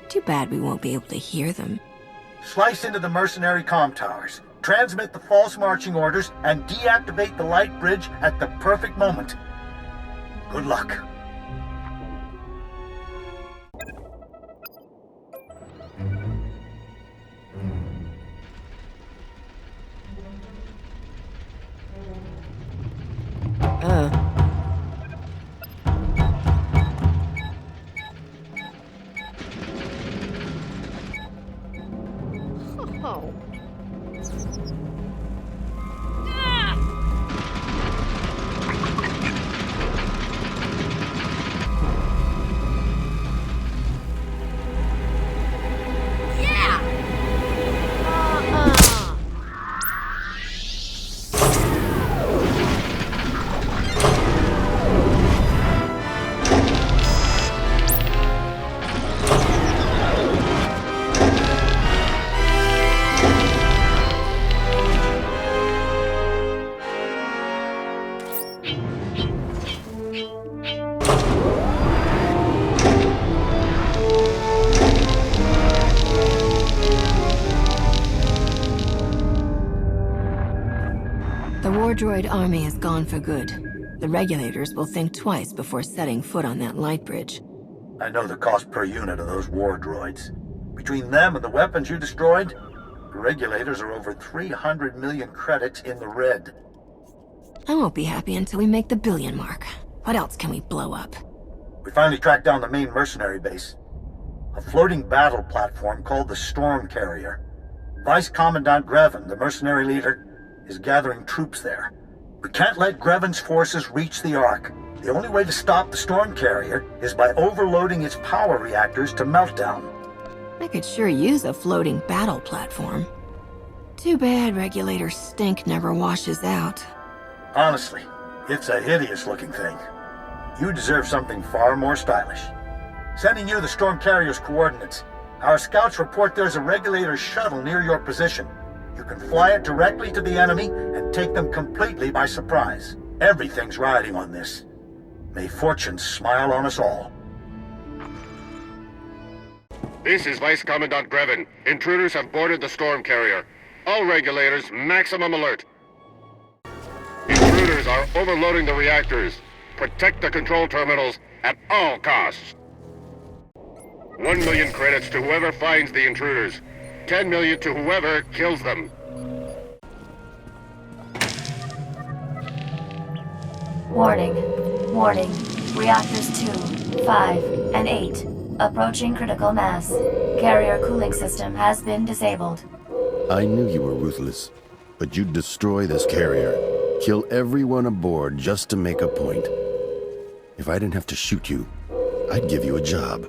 [SPEAKER 3] Too bad we won't be able to hear them.
[SPEAKER 17] Slice into the mercenary comm towers, transmit the false marching orders, and deactivate the light bridge at the perfect moment. Good luck.
[SPEAKER 3] Oh. Droid army is gone for good. The Regulators will think twice before setting foot on that light bridge.
[SPEAKER 17] I know the cost per unit of those war droids. Between them and the weapons you destroyed, the Regulators are over 300 million credits in the red.
[SPEAKER 3] I won't be happy until we make the billion mark. What else can we blow up?
[SPEAKER 17] We finally tracked down the main mercenary base. A floating battle platform called the Storm Carrier. Vice Commandant Grevin, the mercenary leader, is gathering troops there. We can't let Grevin's forces reach the Ark. The only way to stop the Storm Carrier is by overloading its power reactors to meltdown.
[SPEAKER 3] I could sure use a floating battle platform. Too bad Regulator stink never washes out.
[SPEAKER 17] Honestly, it's a hideous-looking thing. You deserve something far more stylish. Sending you the Storm Carrier's coordinates. Our scouts report there's a Regulator shuttle near your position. You can fly it directly to the enemy and take them completely by surprise. Everything's riding on this. May fortune smile on us all.
[SPEAKER 12] This is Vice Commandant Grevin. Intruders have boarded the Storm Carrier. All Regulators, maximum alert. Intruders are overloading the reactors. Protect the control terminals at all costs. 1 million credits to whoever finds the intruders. 10 million to whoever kills them.
[SPEAKER 1] Warning. Warning. Reactors 2, 5, and 8. Approaching critical mass. Carrier cooling system has been disabled.
[SPEAKER 12] I knew you were ruthless, but you'd destroy this carrier. Kill everyone aboard just to make a point. If I didn't have to shoot you, I'd give you a job.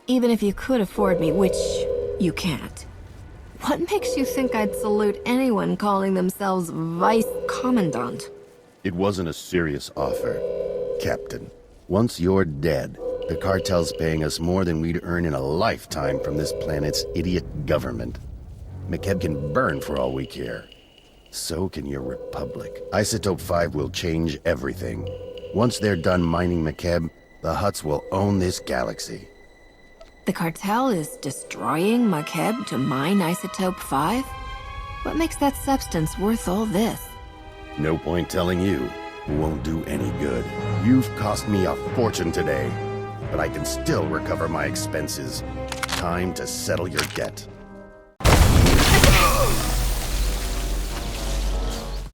[SPEAKER 3] Even if you could afford me, which you can't. What makes you think I'd salute anyone calling themselves Vice Commandant?
[SPEAKER 12] It wasn't a serious offer, Captain. Once you're dead, the cartel's paying us more than we'd earn in a lifetime from this planet's idiot government. Makeb can burn for all we care. So can your Republic. Isotope 5 will change everything. Once they're done mining Makeb, the Hutts will own this galaxy.
[SPEAKER 3] The cartel is destroying Makeb to mine Isotope 5? What makes that substance worth all this?
[SPEAKER 12] No point telling you. Won't do any good. You've cost me a fortune today, but I can still recover my expenses. Time to settle your debt.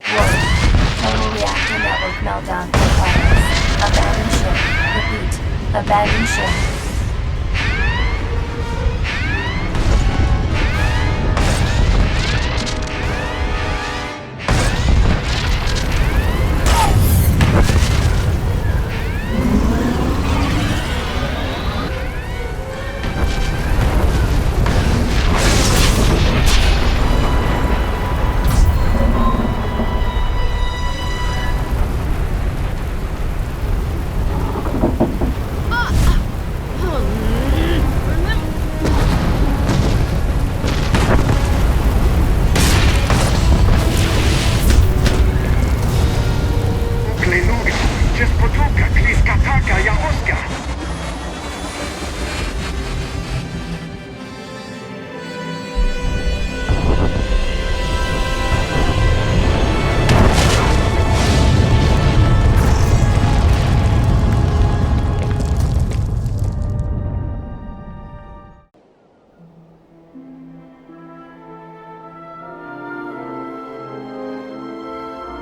[SPEAKER 1] Total reactor network meltdown in progress. Abandoned ship. Repeat. Abandoned ship.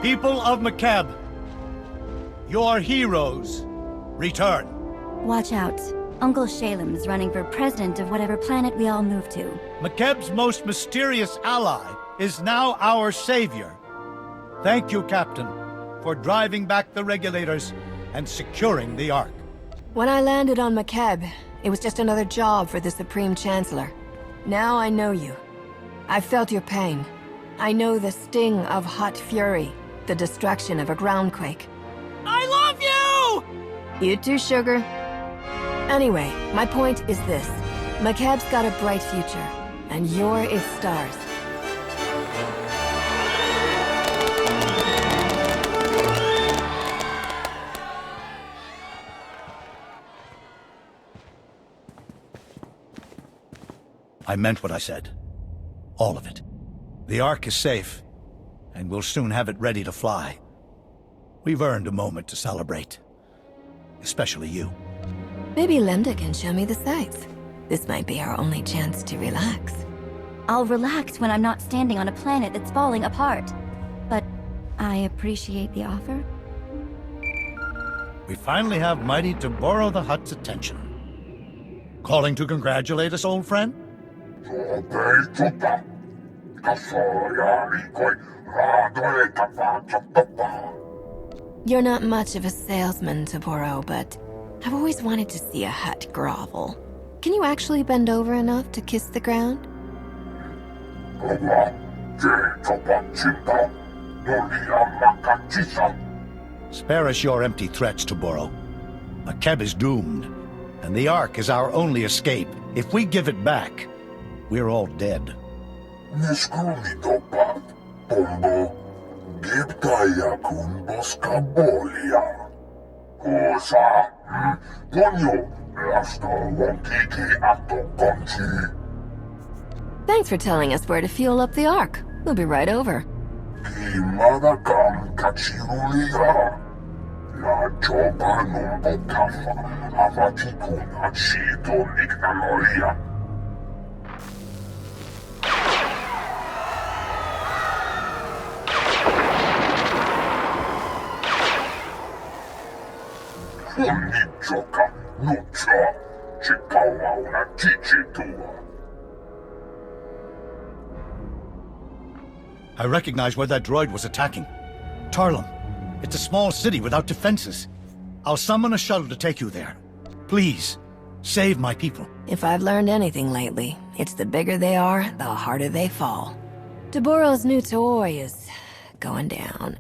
[SPEAKER 8] People of Makeb, your heroes, return.
[SPEAKER 13] Watch out. Uncle Shalem's running for president of whatever planet we all move to.
[SPEAKER 8] Makeb's most mysterious ally is now our savior. Thank you, Captain, for driving back the regulators and securing the Ark.
[SPEAKER 3] When I landed on Makeb, it was just another job for the Supreme Chancellor. Now I know you. I felt your pain. I know the sting of Hutt fury, the destruction of a groundquake.
[SPEAKER 18] I love you!
[SPEAKER 3] You too, sugar. Anyway, my point is this. Makeb's got a bright future, and you're its stars.
[SPEAKER 8] I meant what I said. All of it. The Ark is safe, and we'll soon have it ready to fly. We've earned a moment to celebrate. Especially you.
[SPEAKER 3] Maybe Lemda can show me the sights. This might be our only chance to relax.
[SPEAKER 13] I'll relax when I'm not standing on a planet that's falling apart. But I appreciate the offer.
[SPEAKER 8] We finally have mighty Taboro the Hutt's attention. Calling to congratulate us, old friend?
[SPEAKER 3] You're not much of a salesman, Taboro, but I've always wanted to see a Hutt grovel. Can you actually bend over enough to kiss the ground?
[SPEAKER 8] Spare us your empty threats, Taboro. Makeb is doomed, and the Ark is our only escape. If we give it back, we're all dead.
[SPEAKER 3] Thanks for telling us where to fuel up the Ark. We'll be right over.
[SPEAKER 8] I recognize where that droid was attacking. Tarlum. It's a small city without defenses. I'll summon a shuttle to take you there. Please, save my people.
[SPEAKER 3] If I've learned anything lately, it's the bigger they are, the harder they fall. Taboro's new toy is going down.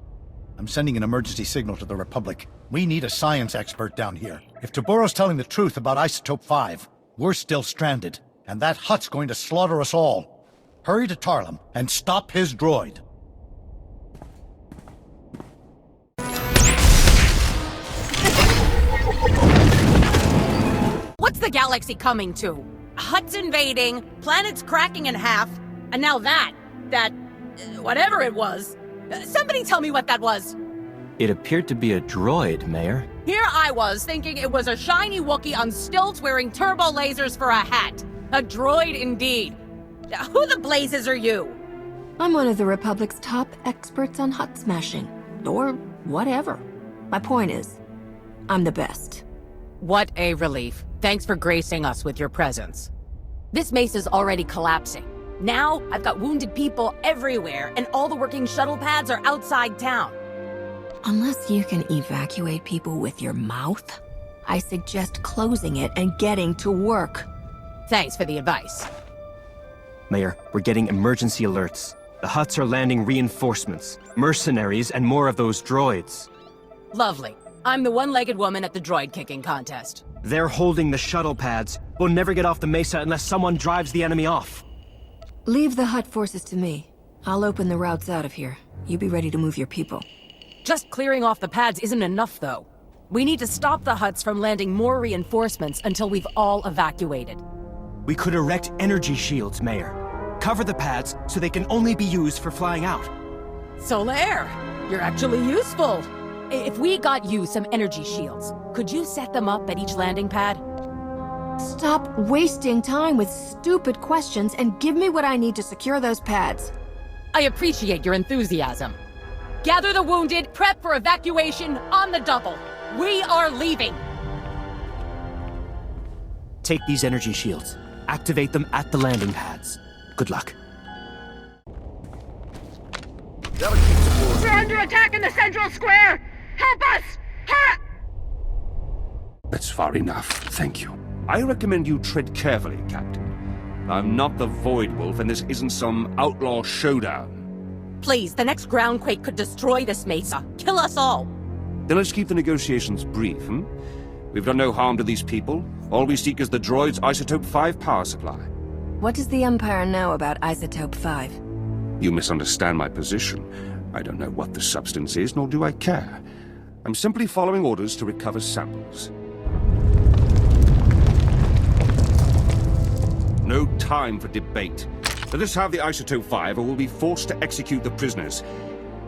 [SPEAKER 8] I'm sending an emergency signal to the Republic. We need a science expert down here. If Taboro's telling the truth about Isotope 5, we're still stranded, and that Hutt's going to slaughter us all. Hurry to Tarlem and stop his droid.
[SPEAKER 20] What's the galaxy coming to? Hutt's invading, planets cracking in half, and now whatever it was. Somebody tell me what that was.
[SPEAKER 21] It appeared to be a droid, Mayor.
[SPEAKER 20] Here I was, thinking it was a shiny Wookiee on stilts wearing turbo lasers for a hat. A droid indeed. Who the blazes are you?
[SPEAKER 3] I'm one of the Republic's top experts on Hutt smashing. Or whatever. My point is, I'm the best.
[SPEAKER 20] What a relief. Thanks for gracing us with your presence. This mesa's already collapsing. Now, I've got wounded people everywhere, and all the working shuttle pads are outside town.
[SPEAKER 3] Unless you can evacuate people with your mouth, I suggest closing it and getting to work.
[SPEAKER 20] Thanks for the advice.
[SPEAKER 21] Mayor, we're getting emergency alerts. The Hutts are landing reinforcements, mercenaries, and more of those droids.
[SPEAKER 20] Lovely. I'm the one-legged woman at the droid kicking contest.
[SPEAKER 21] They're holding the shuttle pads. We'll never get off the mesa unless someone drives the enemy off.
[SPEAKER 3] Leave the Hutt forces to me. I'll open the routes out of here. You be ready to move your people.
[SPEAKER 20] Just clearing off the pads isn't enough, though. We need to stop the Hutts from landing more reinforcements until we've all evacuated.
[SPEAKER 21] We could erect energy shields, Mayor. Cover the pads so they can only be used for flying out.
[SPEAKER 20] Solaire, you're actually useful. If we got you some energy shields, could you set them up at each landing pad?
[SPEAKER 3] Stop wasting time with stupid questions and give me what I need to secure those pads.
[SPEAKER 20] I appreciate your enthusiasm. Gather the wounded, prep for evacuation on the double. We are leaving.
[SPEAKER 21] Take these energy shields. Activate them at the landing pads. Good luck.
[SPEAKER 20] We're under attack in the central square! Help us! Hurry!
[SPEAKER 22] That's far enough, thank you. I recommend you tread carefully, Captain. I'm not the Void Wolf, and this isn't some outlaw showdown.
[SPEAKER 20] Please, the next groundquake could destroy this mesa. Kill us all.
[SPEAKER 22] Then let's keep the negotiations brief, hmm? We've done no harm to these people. All we seek is the droid's Isotope 5 power supply.
[SPEAKER 3] What does the Empire know about Isotope 5?
[SPEAKER 22] You misunderstand my position. I don't know what the substance is, nor do I care. I'm simply following orders to recover samples. No time for debate. Let us have the Isotope 5 or we'll be forced to execute the prisoners.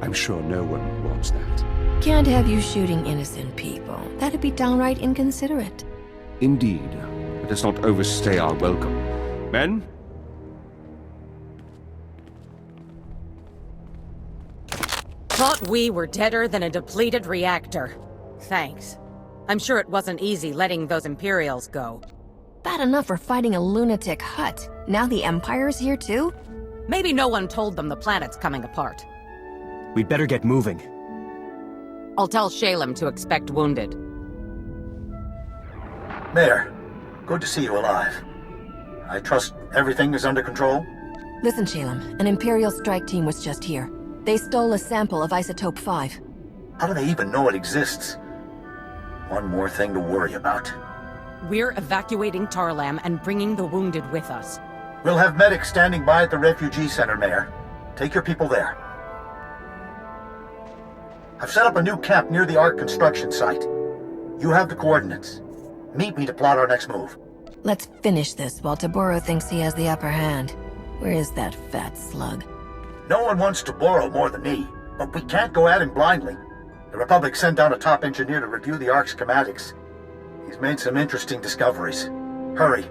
[SPEAKER 22] I'm sure no one wants that.
[SPEAKER 3] Can't have you shooting innocent people. That'd be downright inconsiderate.
[SPEAKER 22] Indeed. Let us not overstay our welcome. Men?
[SPEAKER 20] Thought we were deader than a depleted reactor. Thanks. I'm sure it wasn't easy letting those Imperials go.
[SPEAKER 3] Bad enough for fighting a lunatic Hutt. Now the Empire's here too?
[SPEAKER 20] Maybe no one told them the planet's coming apart.
[SPEAKER 21] We'd better get moving.
[SPEAKER 20] I'll tell Shalem to expect wounded.
[SPEAKER 17] Mayor, good to see you alive. I trust everything is under control?
[SPEAKER 3] Listen, Shalem, an Imperial strike team was just here. They stole a sample of Isotope 5.
[SPEAKER 17] How do they even know it exists? One more thing to worry about.
[SPEAKER 20] We're evacuating Tarlam and bringing the wounded with us.
[SPEAKER 17] We'll have medics standing by at the refugee center, Mayor. Take your people there. I've set up a new camp near the Aric construction site. You have the coordinates. Meet me to plot our next move.
[SPEAKER 3] Let's finish this while Taboro thinks he has the upper hand. Where is that fat slug?
[SPEAKER 17] No one wants to borrow more than me, but we can't go at him blindly. The Republic sent down a top engineer to review the Arc's schematics. He's made some interesting discoveries. Hurry.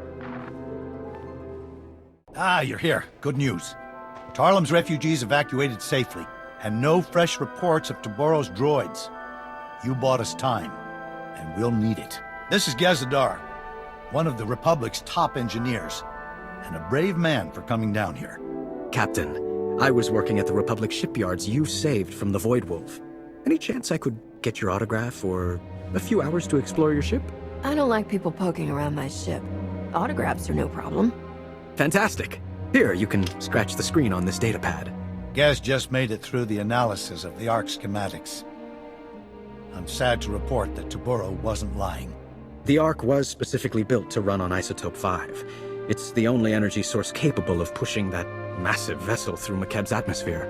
[SPEAKER 8] Ah, you're here. Good news. Tarlem's refugees evacuated safely, and no fresh reports of Taboro's droids. You bought us time, and we'll need it. This is Jaesa, one of the Republic's top engineers, and a brave man for coming down here.
[SPEAKER 10] Captain, I was working at the Republic shipyards you saved from the Void Wolf. Any chance I could get your autograph or a few hours to explore your ship?
[SPEAKER 3] I don't like people poking around my ship. Autographs are no problem.
[SPEAKER 10] Fantastic. Here, you can scratch the screen on this datapad.
[SPEAKER 8] Gaz just made it through the analysis of the Arc schematics. I'm sad to report that Taburo wasn't lying.
[SPEAKER 10] The Ark was specifically built to run on Isotope 5. It's the only energy source capable of pushing that massive vessel through Makeb's atmosphere.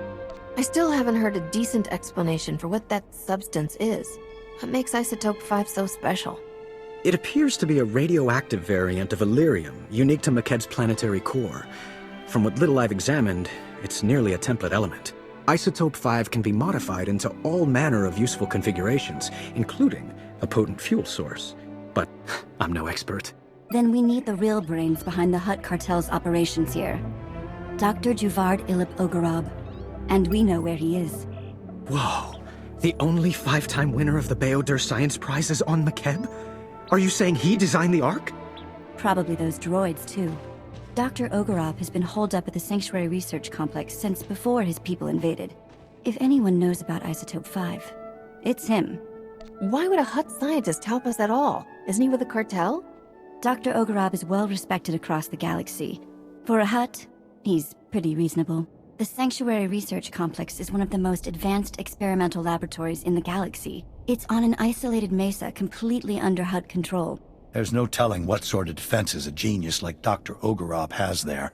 [SPEAKER 3] I still haven't heard a decent explanation for what that substance is. What makes Isotope 5 so special?
[SPEAKER 10] It appears to be a radioactive variant of Illyrium, unique to Makeb's planetary core. From what little I've examined, it's nearly a template element. Isotope 5 can be modified into all manner of useful configurations, including a potent fuel source. But I'm no expert.
[SPEAKER 13] Then we need the real brains behind the Hutt Cartel's operations here. Dr. Juvard Ilip Ogorob. And we know where he is.
[SPEAKER 10] Whoa. The only 5-time winner of the Beodur Science Prize is on Makeb? Are you saying he designed the Ark?
[SPEAKER 13] Probably those droids, too. Dr. Ogorob has been holed up at the Sanctuary Research Complex since before his people invaded. If anyone knows about Isotope 5, it's him.
[SPEAKER 3] Why would a Hutt scientist help us at all? Isn't he with the cartel?
[SPEAKER 13] Dr. Ogorob is well respected across the galaxy. For a Hutt, he's pretty reasonable. The Sanctuary Research Complex is one of the most advanced experimental laboratories in the galaxy. It's on an isolated mesa completely under Hutt control.
[SPEAKER 8] There's no telling what sort of defenses a genius like Dr. Ogorob has there.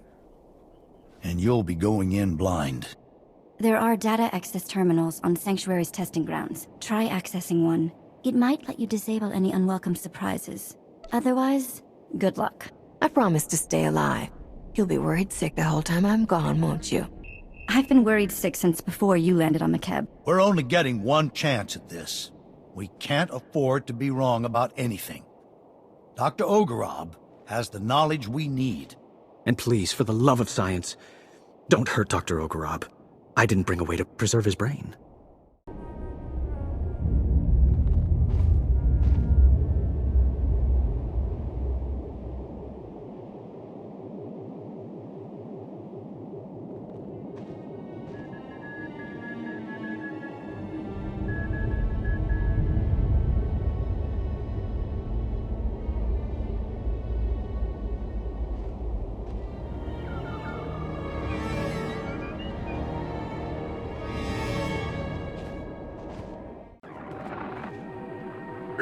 [SPEAKER 8] And you'll be going in blind.
[SPEAKER 13] There are data access terminals on Sanctuary's testing grounds. Try accessing one. It might let you disable any unwelcome surprises. Otherwise, good luck.
[SPEAKER 3] I promise to stay alive. You'll be worried sick the whole time I'm gone, won't you?
[SPEAKER 13] I've been worried sick since before you landed on Makeb.
[SPEAKER 8] We're only getting one chance at this. We can't afford to be wrong about anything. Dr. Ogorob has the knowledge we need.
[SPEAKER 10] And please, for the love of science, don't hurt Dr. Ogorob. I didn't bring a way to preserve his brain.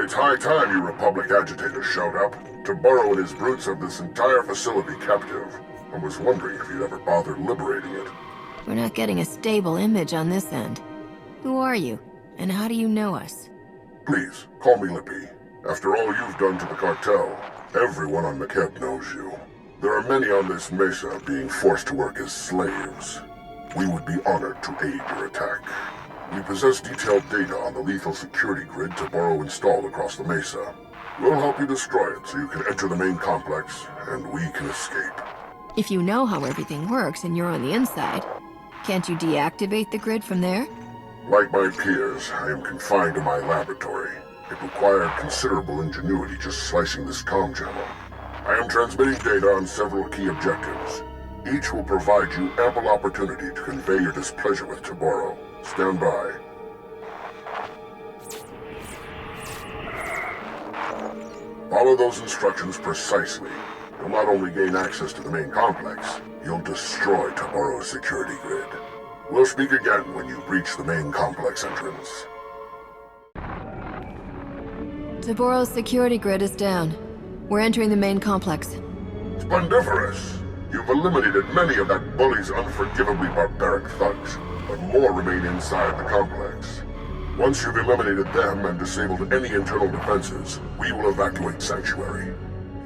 [SPEAKER 12] It's high time you Republic agitators showed up. Taburo and his brutes have this entire facility captive. I was wondering if you'd ever bother liberating it.
[SPEAKER 3] We're not getting a stable image on this end. Who are you? And how do you know us?
[SPEAKER 12] Please, call me Lippy. After all you've done to the cartel, everyone on Makeb knows you. There are many on this mesa being forced to work as slaves. We would be honored to aid your attack. We possess detailed data on the lethal security grid Taburo installed across the mesa. We'll help you destroy it so you can enter the main complex, and we can escape.
[SPEAKER 3] If you know how everything works and you're on the inside, can't you deactivate the grid from there?
[SPEAKER 12] Like my peers, I am confined to my laboratory. It required considerable ingenuity just slicing this comm channel. I am transmitting data on several key objectives. Each will provide you ample opportunity to convey your displeasure with Taburo. Stand by. Follow those instructions precisely. You'll not only gain access to the main complex, you'll destroy Taburo's security grid. We'll speak again when you reach the main complex entrance.
[SPEAKER 3] Taburo's security grid is down. We're entering the main complex.
[SPEAKER 12] Splendiferous! You've eliminated many of that bully's unforgivably barbaric thugs, but more remain inside the complex. Once you've eliminated them and disabled any internal defenses, we will evacuate Sanctuary.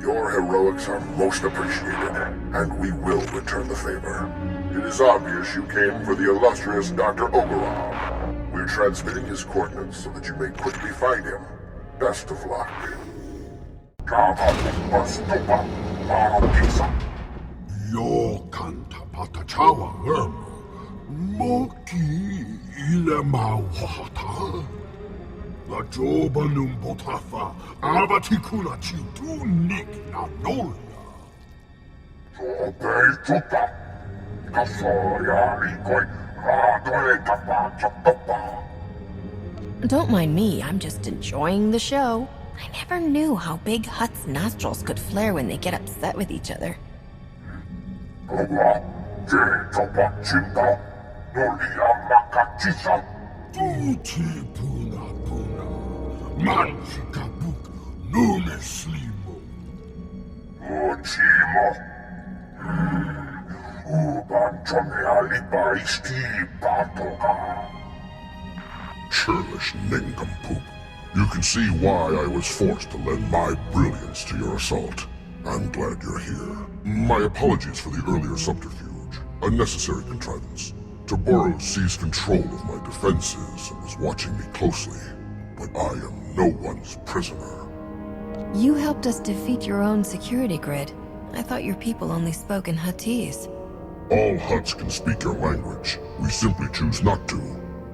[SPEAKER 12] Your heroics are most appreciated, and we will return the favor. It is obvious you came for the illustrious Dr. Ogorob. We're transmitting his coordinates so that you may quickly find him. Best of luck.
[SPEAKER 3] Don't mind me, I'm just enjoying the show. I never knew how big Hutt's nostrils could flare when they get upset with each other.
[SPEAKER 4] Manchikabuk Numeslimo. Ochimo. Ubanchome isti Batoga. Churlish nincompoop. You can see why I was forced to lend my brilliance to your assault. I'm glad you're here. My apologies for the earlier subterfuge. A necessary contrivance. Taboro seized control of my defenses and was watching me closely. But I am no one's prisoner.
[SPEAKER 3] You helped us defeat your own security grid. I thought your people only spoke in Huttese.
[SPEAKER 4] All Hutts can speak your language. We simply choose not to.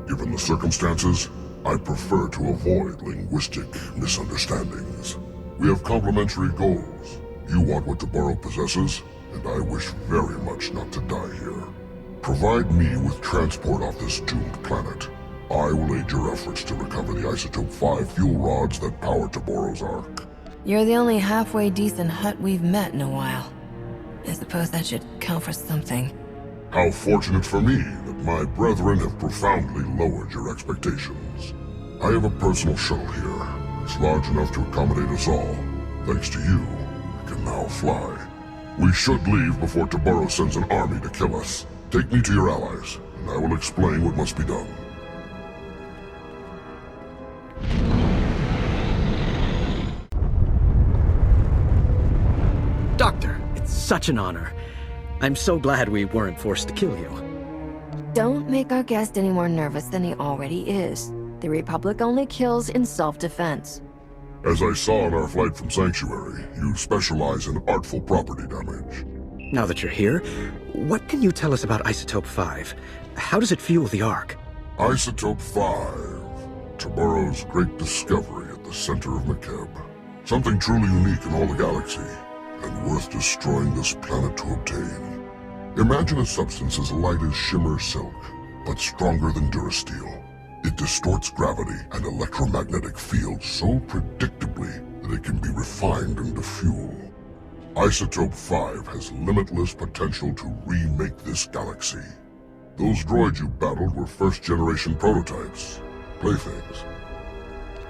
[SPEAKER 4] Given the circumstances, I prefer to avoid linguistic misunderstandings. We have complementary goals. You want what Taboro possesses, and I wish very much not to die here. Provide me with transport off this doomed planet. I will aid your efforts to recover the Isotope 5 fuel rods that power Taboro's Ark.
[SPEAKER 3] You're the only halfway decent Hutt we've met in a while. I suppose that should count for something.
[SPEAKER 4] How fortunate for me that my brethren have profoundly lowered your expectations. I have a personal shuttle here. It's large enough to accommodate us all. Thanks to you, I can now fly. We should leave before Taboro sends an army to kill us. Take me to your allies, and I will explain what must be done.
[SPEAKER 10] Doctor, it's such an honor. I'm so glad we weren't forced to kill you.
[SPEAKER 3] Don't make our guest any more nervous than he already is. The Republic only kills in self-defense.
[SPEAKER 4] As I saw on our flight from Sanctuary, you specialize in artful property damage.
[SPEAKER 10] Now that you're here, what can you tell us about Isotope 5? How does it fuel the Ark?
[SPEAKER 4] Isotope 5. Taboro's great discovery at the center of Makeb. Something truly unique in all the galaxy, and worth destroying this planet to obtain. Imagine a substance as light as shimmer silk, but stronger than durasteel. It distorts gravity and electromagnetic fields so predictably that it can be refined into fuel. Isotope 5 has limitless potential to remake this galaxy. Those droids you battled were first-generation prototypes. Playthings.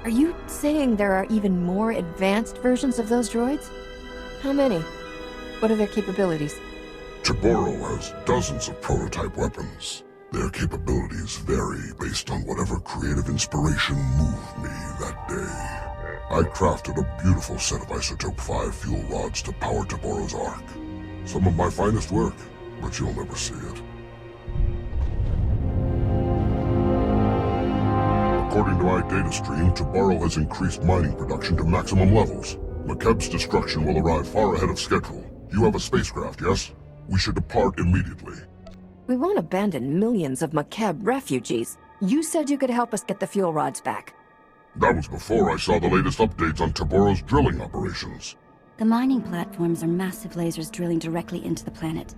[SPEAKER 3] Are you saying there are even more advanced versions of those droids? How many? What are their capabilities?
[SPEAKER 4] Taboro has dozens of prototype weapons. Their capabilities vary based on whatever creative inspiration moved me that day. I crafted a beautiful set of Isotope 5 fuel rods to power Taboro's Ark. Some of my finest work, but you'll never see it. According to my data stream, Taboro has increased mining production to maximum levels. Makeb's destruction will arrive far ahead of schedule. You have a spacecraft, yes? We should depart immediately.
[SPEAKER 3] We won't abandon millions of Makeb refugees. You said you could help us get the fuel rods back.
[SPEAKER 4] That was before I saw the latest updates on Taboro's drilling operations.
[SPEAKER 13] The mining platforms are massive lasers drilling directly into the planet.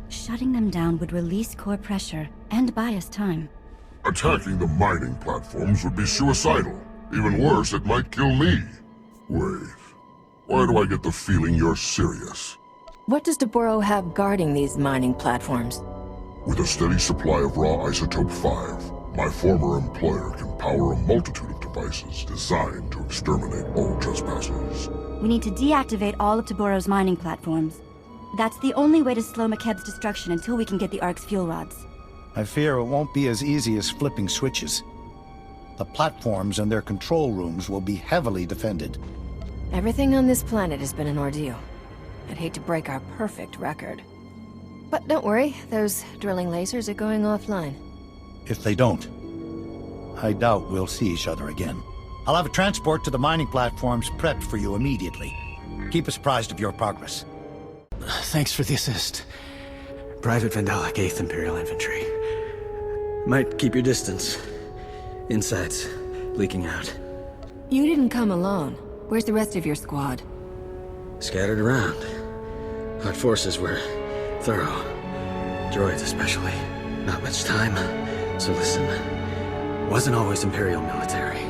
[SPEAKER 13] Shutting them down would release core pressure and buy us time.
[SPEAKER 4] Attacking the mining platforms would be suicidal. Even worse, it might kill me. Wait, why do I get the feeling you're serious?
[SPEAKER 3] What does Taboro have guarding these mining platforms?
[SPEAKER 4] With a steady supply of raw Isotope 5, my former employer can power a multitude of devices designed to exterminate all trespassers.
[SPEAKER 13] We need to deactivate all of Taboro's mining platforms. That's the only way to slow Makeb's destruction until we can get the Ark's fuel rods.
[SPEAKER 8] I fear it won't be as easy as flipping switches. The platforms and their control rooms will be heavily defended.
[SPEAKER 3] Everything on this planet has been an ordeal. I'd hate to break our perfect record. But don't worry, those drilling lasers are going offline.
[SPEAKER 8] If they don't, I doubt we'll see each other again. I'll have a transport to the mining platforms prepped for you immediately. Keep us apprised of your progress.
[SPEAKER 10] Thanks for the assist. Private Vandalic 8th Imperial Infantry. Might keep your distance. Insides leaking out.
[SPEAKER 3] You didn't come alone. Where's the rest of your squad?
[SPEAKER 10] Scattered around. Hutt forces were thorough. Droids especially. Not much time. So listen. Wasn't always Imperial military.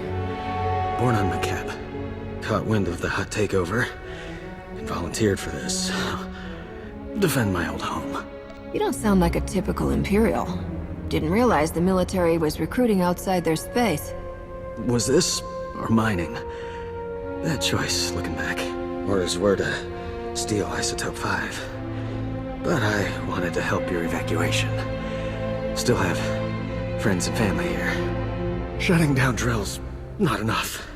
[SPEAKER 10] Born on Makeb. Caught wind of the Hutt takeover. And volunteered for this. Defend my old home.
[SPEAKER 3] You don't sound like a typical Imperial. Didn't realize the military was recruiting outside their space.
[SPEAKER 10] Was this or mining. Bad choice, looking back. Orders were to steal Isotope 5. But I wanted to help your evacuation. Still have friends and family here. Shutting down drills, not enough.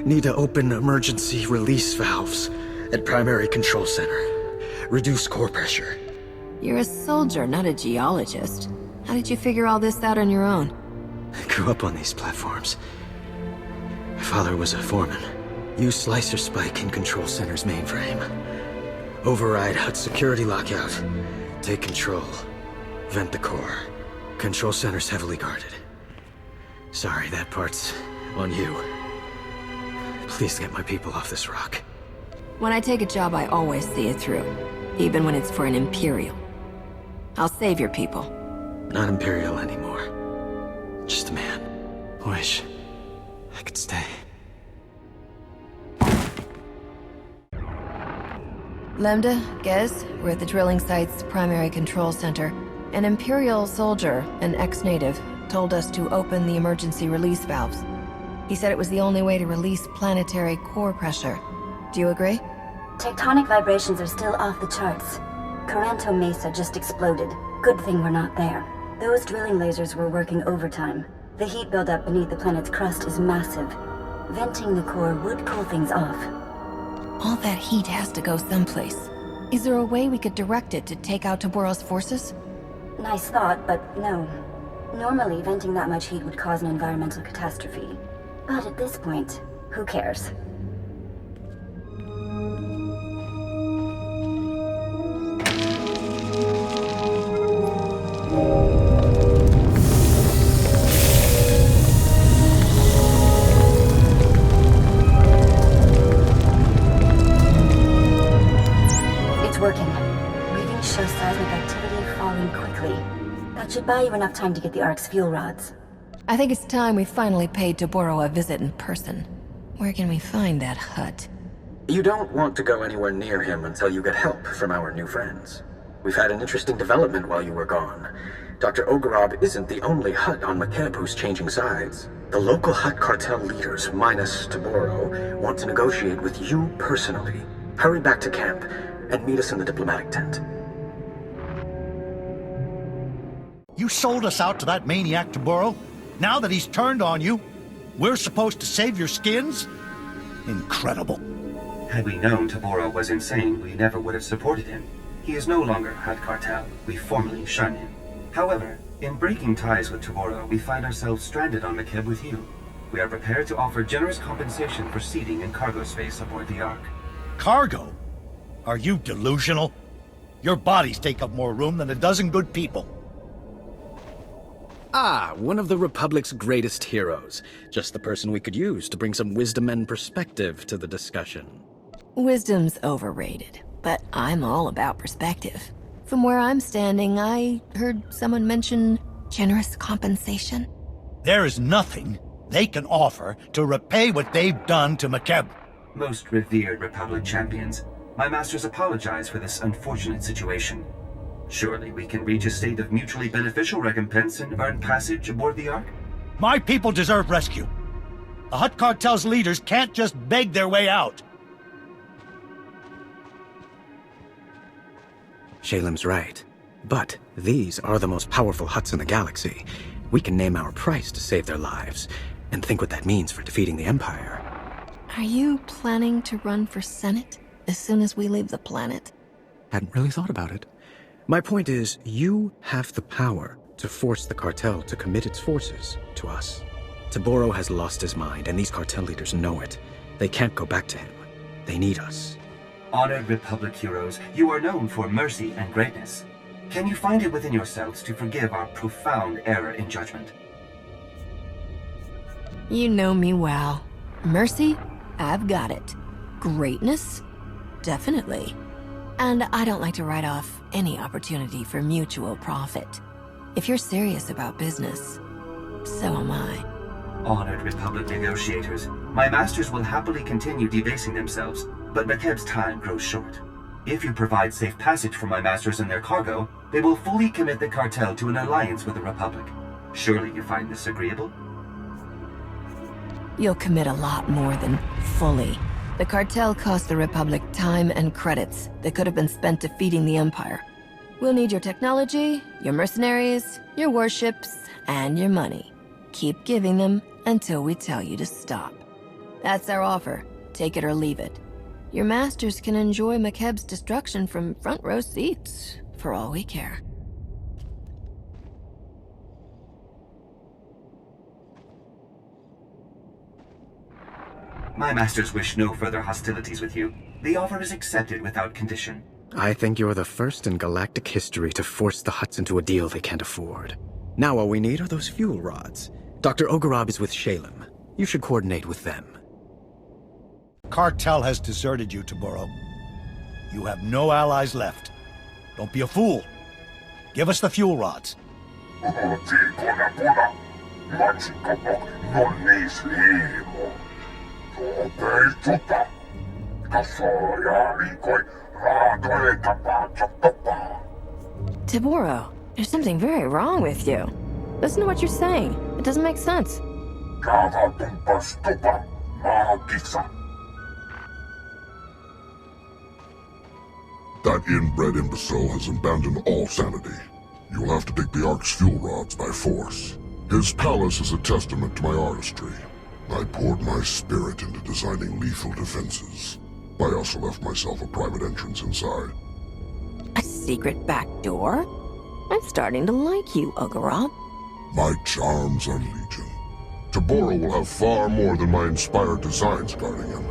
[SPEAKER 10] Need to open emergency release valves at primary control center. Reduce core pressure.
[SPEAKER 3] You're a soldier, not a geologist. How did you figure all this out on your own?
[SPEAKER 10] I grew up on these platforms. My father was a foreman. Use slicer spike in control center's mainframe. Override Hutt security lockout. Take control. Vent the core. Control center's heavily guarded. Sorry, that part's on you. Please get my people off this rock.
[SPEAKER 3] When I take a job, I always see it through. Even when it's for an Imperial. I'll save your people.
[SPEAKER 10] Not Imperial anymore. Just a man. Wish I could stay.
[SPEAKER 3] Lemda, Gez, we're at the drilling site's primary control center. An Imperial soldier, an ex-native, told us to open the emergency release valves. He said it was the only way to release planetary core pressure. Do you agree?
[SPEAKER 5] Tectonic vibrations are still off the charts. Coranto Mesa just exploded. Good thing we're not there. Those drilling lasers were working overtime. The heat buildup beneath the planet's crust is massive. Venting the core would cool things off.
[SPEAKER 3] All that heat has to go someplace. Is there a way we could direct it to take out Toboro's forces?
[SPEAKER 5] Nice thought, but no. Normally, venting that much heat would cause an environmental catastrophe. But at this point, who cares? Should buy you enough time to get the Arc's fuel rods.
[SPEAKER 3] I think it's time we finally paid Toboro a visit in person. Where can we find that Hutt?
[SPEAKER 10] You don't want to go anywhere near him until you get help from our new friends. We've had an interesting development while you were gone. Dr. Ogorob isn't the only Hutt on Makeb who's changing sides. The local Hutt Cartel leaders, minus Toboro, want to negotiate with you personally. Hurry back to camp and meet us in the diplomatic tent.
[SPEAKER 8] You sold us out to that maniac Toboro? Now that he's turned on you, we're supposed to save your skins? Incredible.
[SPEAKER 15] Had we known Toboro was insane, we never would have supported him. He is no longer Hutt Cartel. We formally shun him. However, in breaking ties with Toboro, we find ourselves stranded on Makeb with you. We are prepared to offer generous compensation for seating and cargo space aboard the Ark.
[SPEAKER 8] Cargo? Are you delusional? Your bodies take up more room than a dozen good people.
[SPEAKER 10] Ah, one of the Republic's greatest heroes. Just the person we could use to bring some wisdom and perspective to the discussion.
[SPEAKER 3] Wisdom's overrated, but I'm all about perspective. From where I'm standing, I heard someone mention generous compensation.
[SPEAKER 8] There is nothing they can offer to repay what they've done to Makeb.
[SPEAKER 15] Most revered Republic champions, my masters apologize for this unfortunate situation. Surely we can reach a state of mutually beneficial recompense and earn passage aboard the Ark?
[SPEAKER 8] My people deserve rescue. The Hutt Cartel's leaders can't just beg their way out.
[SPEAKER 10] Shalem's right. But these are the most powerful Hutts in the galaxy. We can name our price to save their lives, and think what that means for defeating the Empire.
[SPEAKER 3] Are you planning to run for Senate as soon as we leave the planet?
[SPEAKER 10] Hadn't really thought about it. My point is, you have the power to force the cartel to commit its forces to us. Toboro has lost his mind, and these cartel leaders know it. They can't go back to him. They need us.
[SPEAKER 15] Honored Republic heroes, you are known for mercy and greatness. Can you find it within yourselves to forgive our profound error in judgment?
[SPEAKER 3] You know me well. Mercy? I've got it. Greatness? Definitely. And I don't like to write off any opportunity for mutual profit. If you're serious about business, so am I.
[SPEAKER 15] Honored Republic negotiators, my masters will happily continue debasing themselves, but Makeb's time grows short. If you provide safe passage for my masters and their cargo, they will fully commit the cartel to an alliance with the Republic. Surely you find this agreeable?
[SPEAKER 3] You'll commit a lot more than fully. The cartel cost the Republic time and credits that could have been spent defeating the Empire. We'll need your technology, your mercenaries, your warships, and your money. Keep giving them until we tell you to stop. That's our offer. Take it or leave it. Your masters can enjoy Makeb's destruction from front row seats, for all we care.
[SPEAKER 15] My masters wish no further hostilities with you. The offer is accepted without condition.
[SPEAKER 10] I think you're the first in galactic history to force the Hutts into a deal they can't afford. Now all we need are those fuel rods. Dr. Ogorab is with Shalem. You should coordinate with them.
[SPEAKER 8] Cartel has deserted you, Toboro. You have no allies left. Don't be a fool. Give us the fuel rods.
[SPEAKER 3] Toboro, there's something very wrong with you. Listen to what you're saying. It doesn't make sense.
[SPEAKER 4] That inbred imbecile has abandoned all sanity. You'll have to take the Ark's fuel rods by force. His palace is a testament to my artistry. I poured my spirit into designing lethal defenses. I also left myself a private entrance inside.
[SPEAKER 3] A secret back door? I'm starting to like you, Ogorab.
[SPEAKER 4] My charms are legion. Toboro will have far more than my inspired designs guarding him.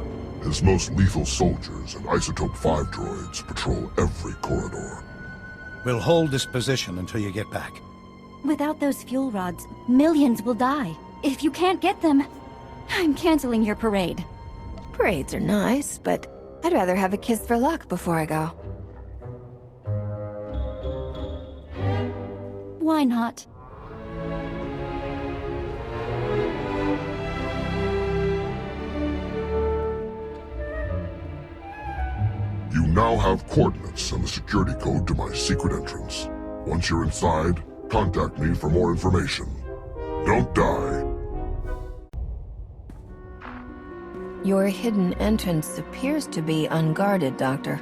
[SPEAKER 4] His most lethal soldiers and Isotope 5 droids patrol every corridor.
[SPEAKER 8] We'll hold this position until you get back.
[SPEAKER 13] Without those fuel rods, millions will die. If you can't get them, I'm canceling your parade.
[SPEAKER 3] Parades are nice, but I'd rather have a kiss for luck before I go.
[SPEAKER 13] Why not?
[SPEAKER 4] You now have coordinates and the security code to my secret entrance. Once you're inside, contact me for more information. Don't die.
[SPEAKER 3] Your hidden entrance appears to be unguarded, Doctor.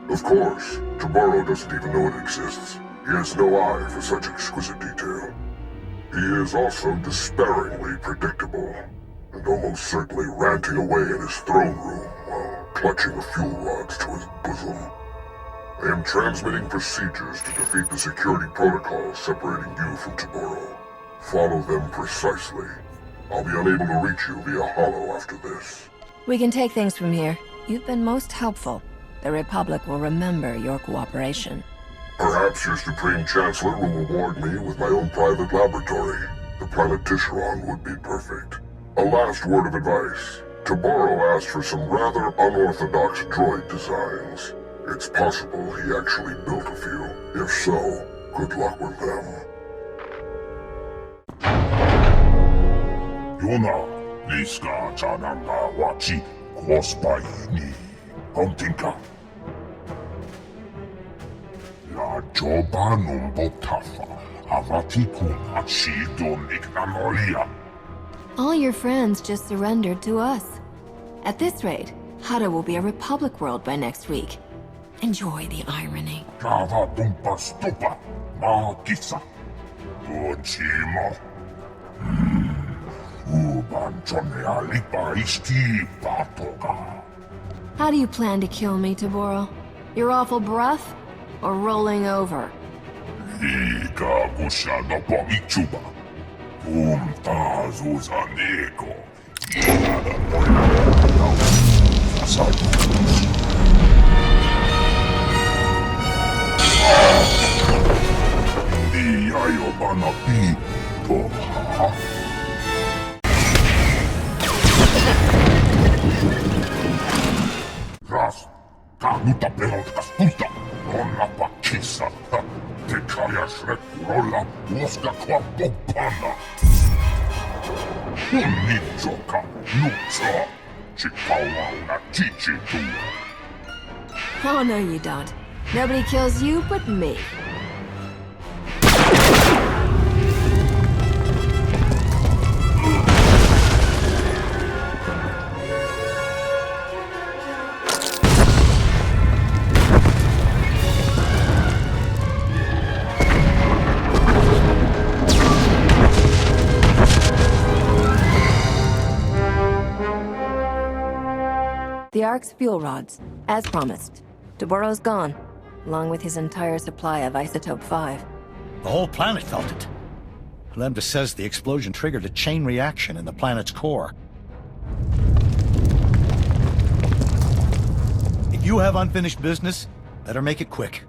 [SPEAKER 4] Of course. Toboro doesn't even know it exists. He has no eye for such exquisite detail. He is also despairingly predictable, and almost certainly ranting away in his throne room while clutching the fuel rods to his bosom. I am transmitting procedures to defeat the security protocols separating you from Toboro. Follow them precisely. I'll be unable to reach you via holo after this.
[SPEAKER 3] We can take things from here. You've been most helpful. The Republic will remember your cooperation.
[SPEAKER 4] Perhaps your Supreme Chancellor will reward me with my own private laboratory. The planet Tisharon would be perfect. A last word of advice. Toboro asked for some rather unorthodox droid designs. It's possible he actually built a few. If so, good luck with them.
[SPEAKER 2] Yona, Liska Chananga Wachi, Kwospai Hontinka. La Joba Numbotafa, Avatikun Achidon Ignanolia.
[SPEAKER 3] All your friends just surrendered to us. At this rate, Hutt will be a Republic world by next week. Enjoy the irony.
[SPEAKER 2] Java Dumpa Stupa, Makisa. Uchimo. Ubanchone Alipa Iski Patoga.
[SPEAKER 3] How do you plan to kill me, Toboro? Your awful breath? Or rolling over?
[SPEAKER 2] Liga Gusha no Pomichuba. Punta Zuzanego. Yada Poya. Fasadus. Yayo Banapi. Boha. Ras. Kanuta Pelotkas Punta. Ronna Pakisa. Tekayas Rekurola. Woska Kwapopana. Unijoka. Nutra. Chikawa Chichitu.
[SPEAKER 3] Oh, no you don't. Nobody kills you but me. The Arc's fuel rods, as promised. Toboro's gone, along with his entire supply of Isotope 5.
[SPEAKER 8] The whole planet felt it. Lemda says the explosion triggered a chain reaction in the planet's core. If you have unfinished business, better make it quick.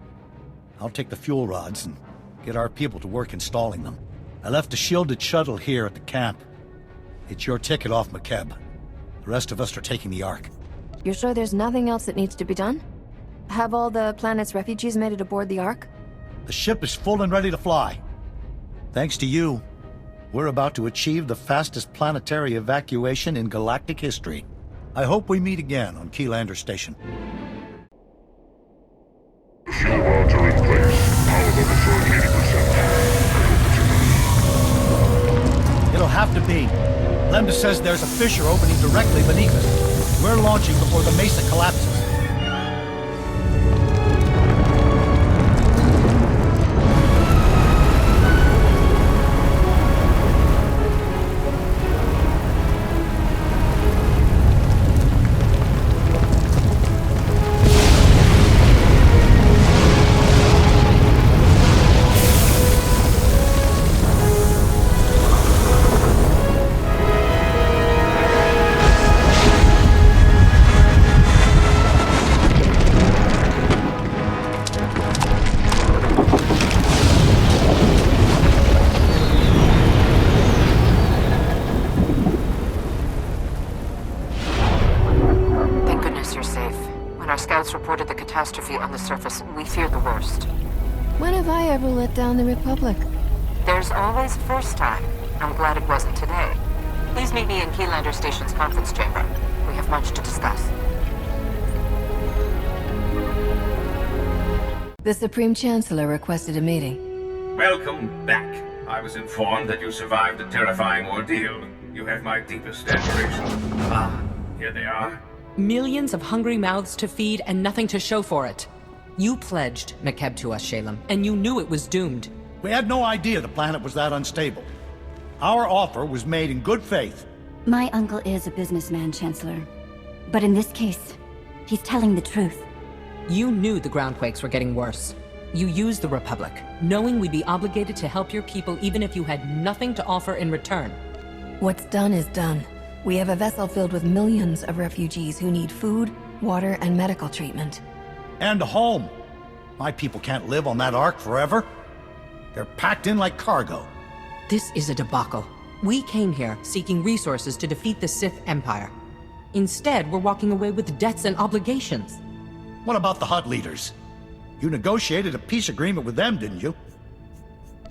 [SPEAKER 8] I'll take the fuel rods and get our people to work installing them. I left a shielded shuttle here at the camp. It's your ticket off Makeb. The rest of us are taking the Ark.
[SPEAKER 3] You're sure there's nothing else that needs to be done? Have all the planet's refugees made it aboard the Ark?
[SPEAKER 8] The ship is full and ready to fly. Thanks to you, we're about to achieve the fastest planetary evacuation in galactic history. I hope we meet again on Keylander Station.
[SPEAKER 2] Fuel rods are in place. Power levels are at 80%.
[SPEAKER 8] It'll have to be. Lemda says there's a fissure opening directly beneath us. We're launching before the mesa collapses.
[SPEAKER 6] Reported the catastrophe on the surface. We feared the worst.
[SPEAKER 3] When have I ever let down the Republic?
[SPEAKER 6] There's always a first time. I'm glad it wasn't today. Please meet me in Keylander Station's conference chamber. We have much to discuss.
[SPEAKER 3] The Supreme Chancellor requested a meeting.
[SPEAKER 7] Welcome back. I was informed that you survived a terrifying ordeal. You have my deepest admiration. Ah, here they are.
[SPEAKER 20] Millions of hungry mouths to feed and nothing to show for it. You pledged Makeb to us, Shalem, and you knew it was doomed.
[SPEAKER 8] We had no idea the planet was that unstable. Our offer was made in good faith.
[SPEAKER 5] My uncle is a businessman, Chancellor. But in this case, he's telling the truth.
[SPEAKER 20] You knew the groundquakes were getting worse. You used the Republic, knowing we'd be obligated to help your people even if you had nothing to offer in return.
[SPEAKER 3] What's done is done. We have a vessel filled with millions of refugees who need food, water, and medical treatment.
[SPEAKER 8] And a home. My people can't live on that Ark forever. They're packed in like cargo.
[SPEAKER 20] This is a debacle. We came here seeking resources to defeat the Sith Empire. Instead, we're walking away with debts and obligations.
[SPEAKER 8] What about the Hutt leaders? You negotiated a peace agreement with them, didn't you?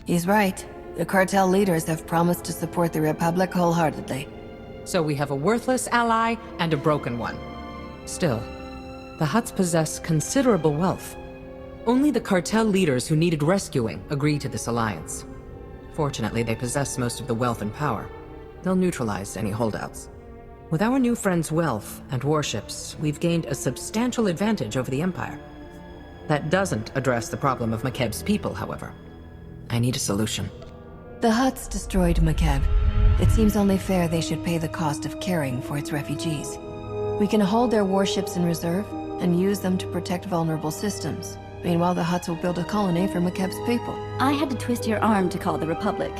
[SPEAKER 3] He's right. The cartel leaders have promised to support the Republic wholeheartedly.
[SPEAKER 20] So we have a worthless ally and a broken one. Still, the Hutts possess considerable wealth. Only the cartel leaders who needed rescuing agreed to this alliance. Fortunately, they possess most of the wealth and power. They'll neutralize any holdouts. With our new friend's wealth and warships, we've gained a substantial advantage over the Empire. That doesn't address the problem of Makeb's people, however. I need a solution.
[SPEAKER 3] The Hutts destroyed Makeb. It seems only fair they should pay the cost of caring for its refugees. We can hold their warships in reserve and use them to protect vulnerable systems. Meanwhile, the Hutts will build a colony for Makeb's people.
[SPEAKER 5] I had to twist your arm to call the Republic.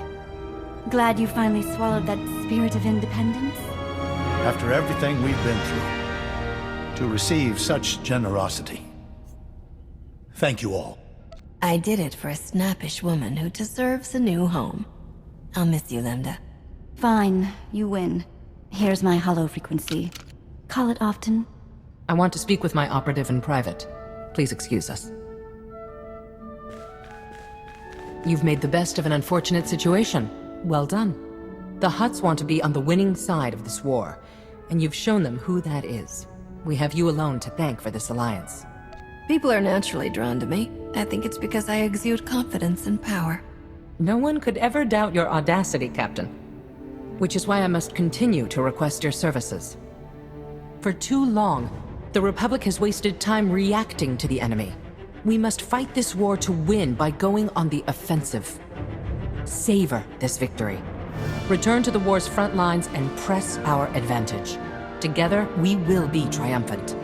[SPEAKER 5] Glad you finally swallowed that spirit of independence?
[SPEAKER 8] After everything we've been through, to receive such generosity. Thank you all.
[SPEAKER 3] I did it for a snappish woman who deserves a new home. I'll miss you, Lemda.
[SPEAKER 5] Fine, you win. Here's my hollow frequency. Call it often.
[SPEAKER 20] I want to speak with my operative in private. Please excuse us. You've made the best of an unfortunate situation. Well done. The Hutts want to be on the winning side of this war, and you've shown them who that is. We have you alone to thank for this alliance.
[SPEAKER 3] People are naturally drawn to me. I think it's because I exude confidence and power.
[SPEAKER 20] No one could ever doubt your audacity, Captain. Which is why I must continue to request your services. For too long, the Republic has wasted time reacting to the enemy. We must fight this war to win by going on the offensive. Savor this victory. Return to the war's front lines and press our advantage. Together, we will be triumphant.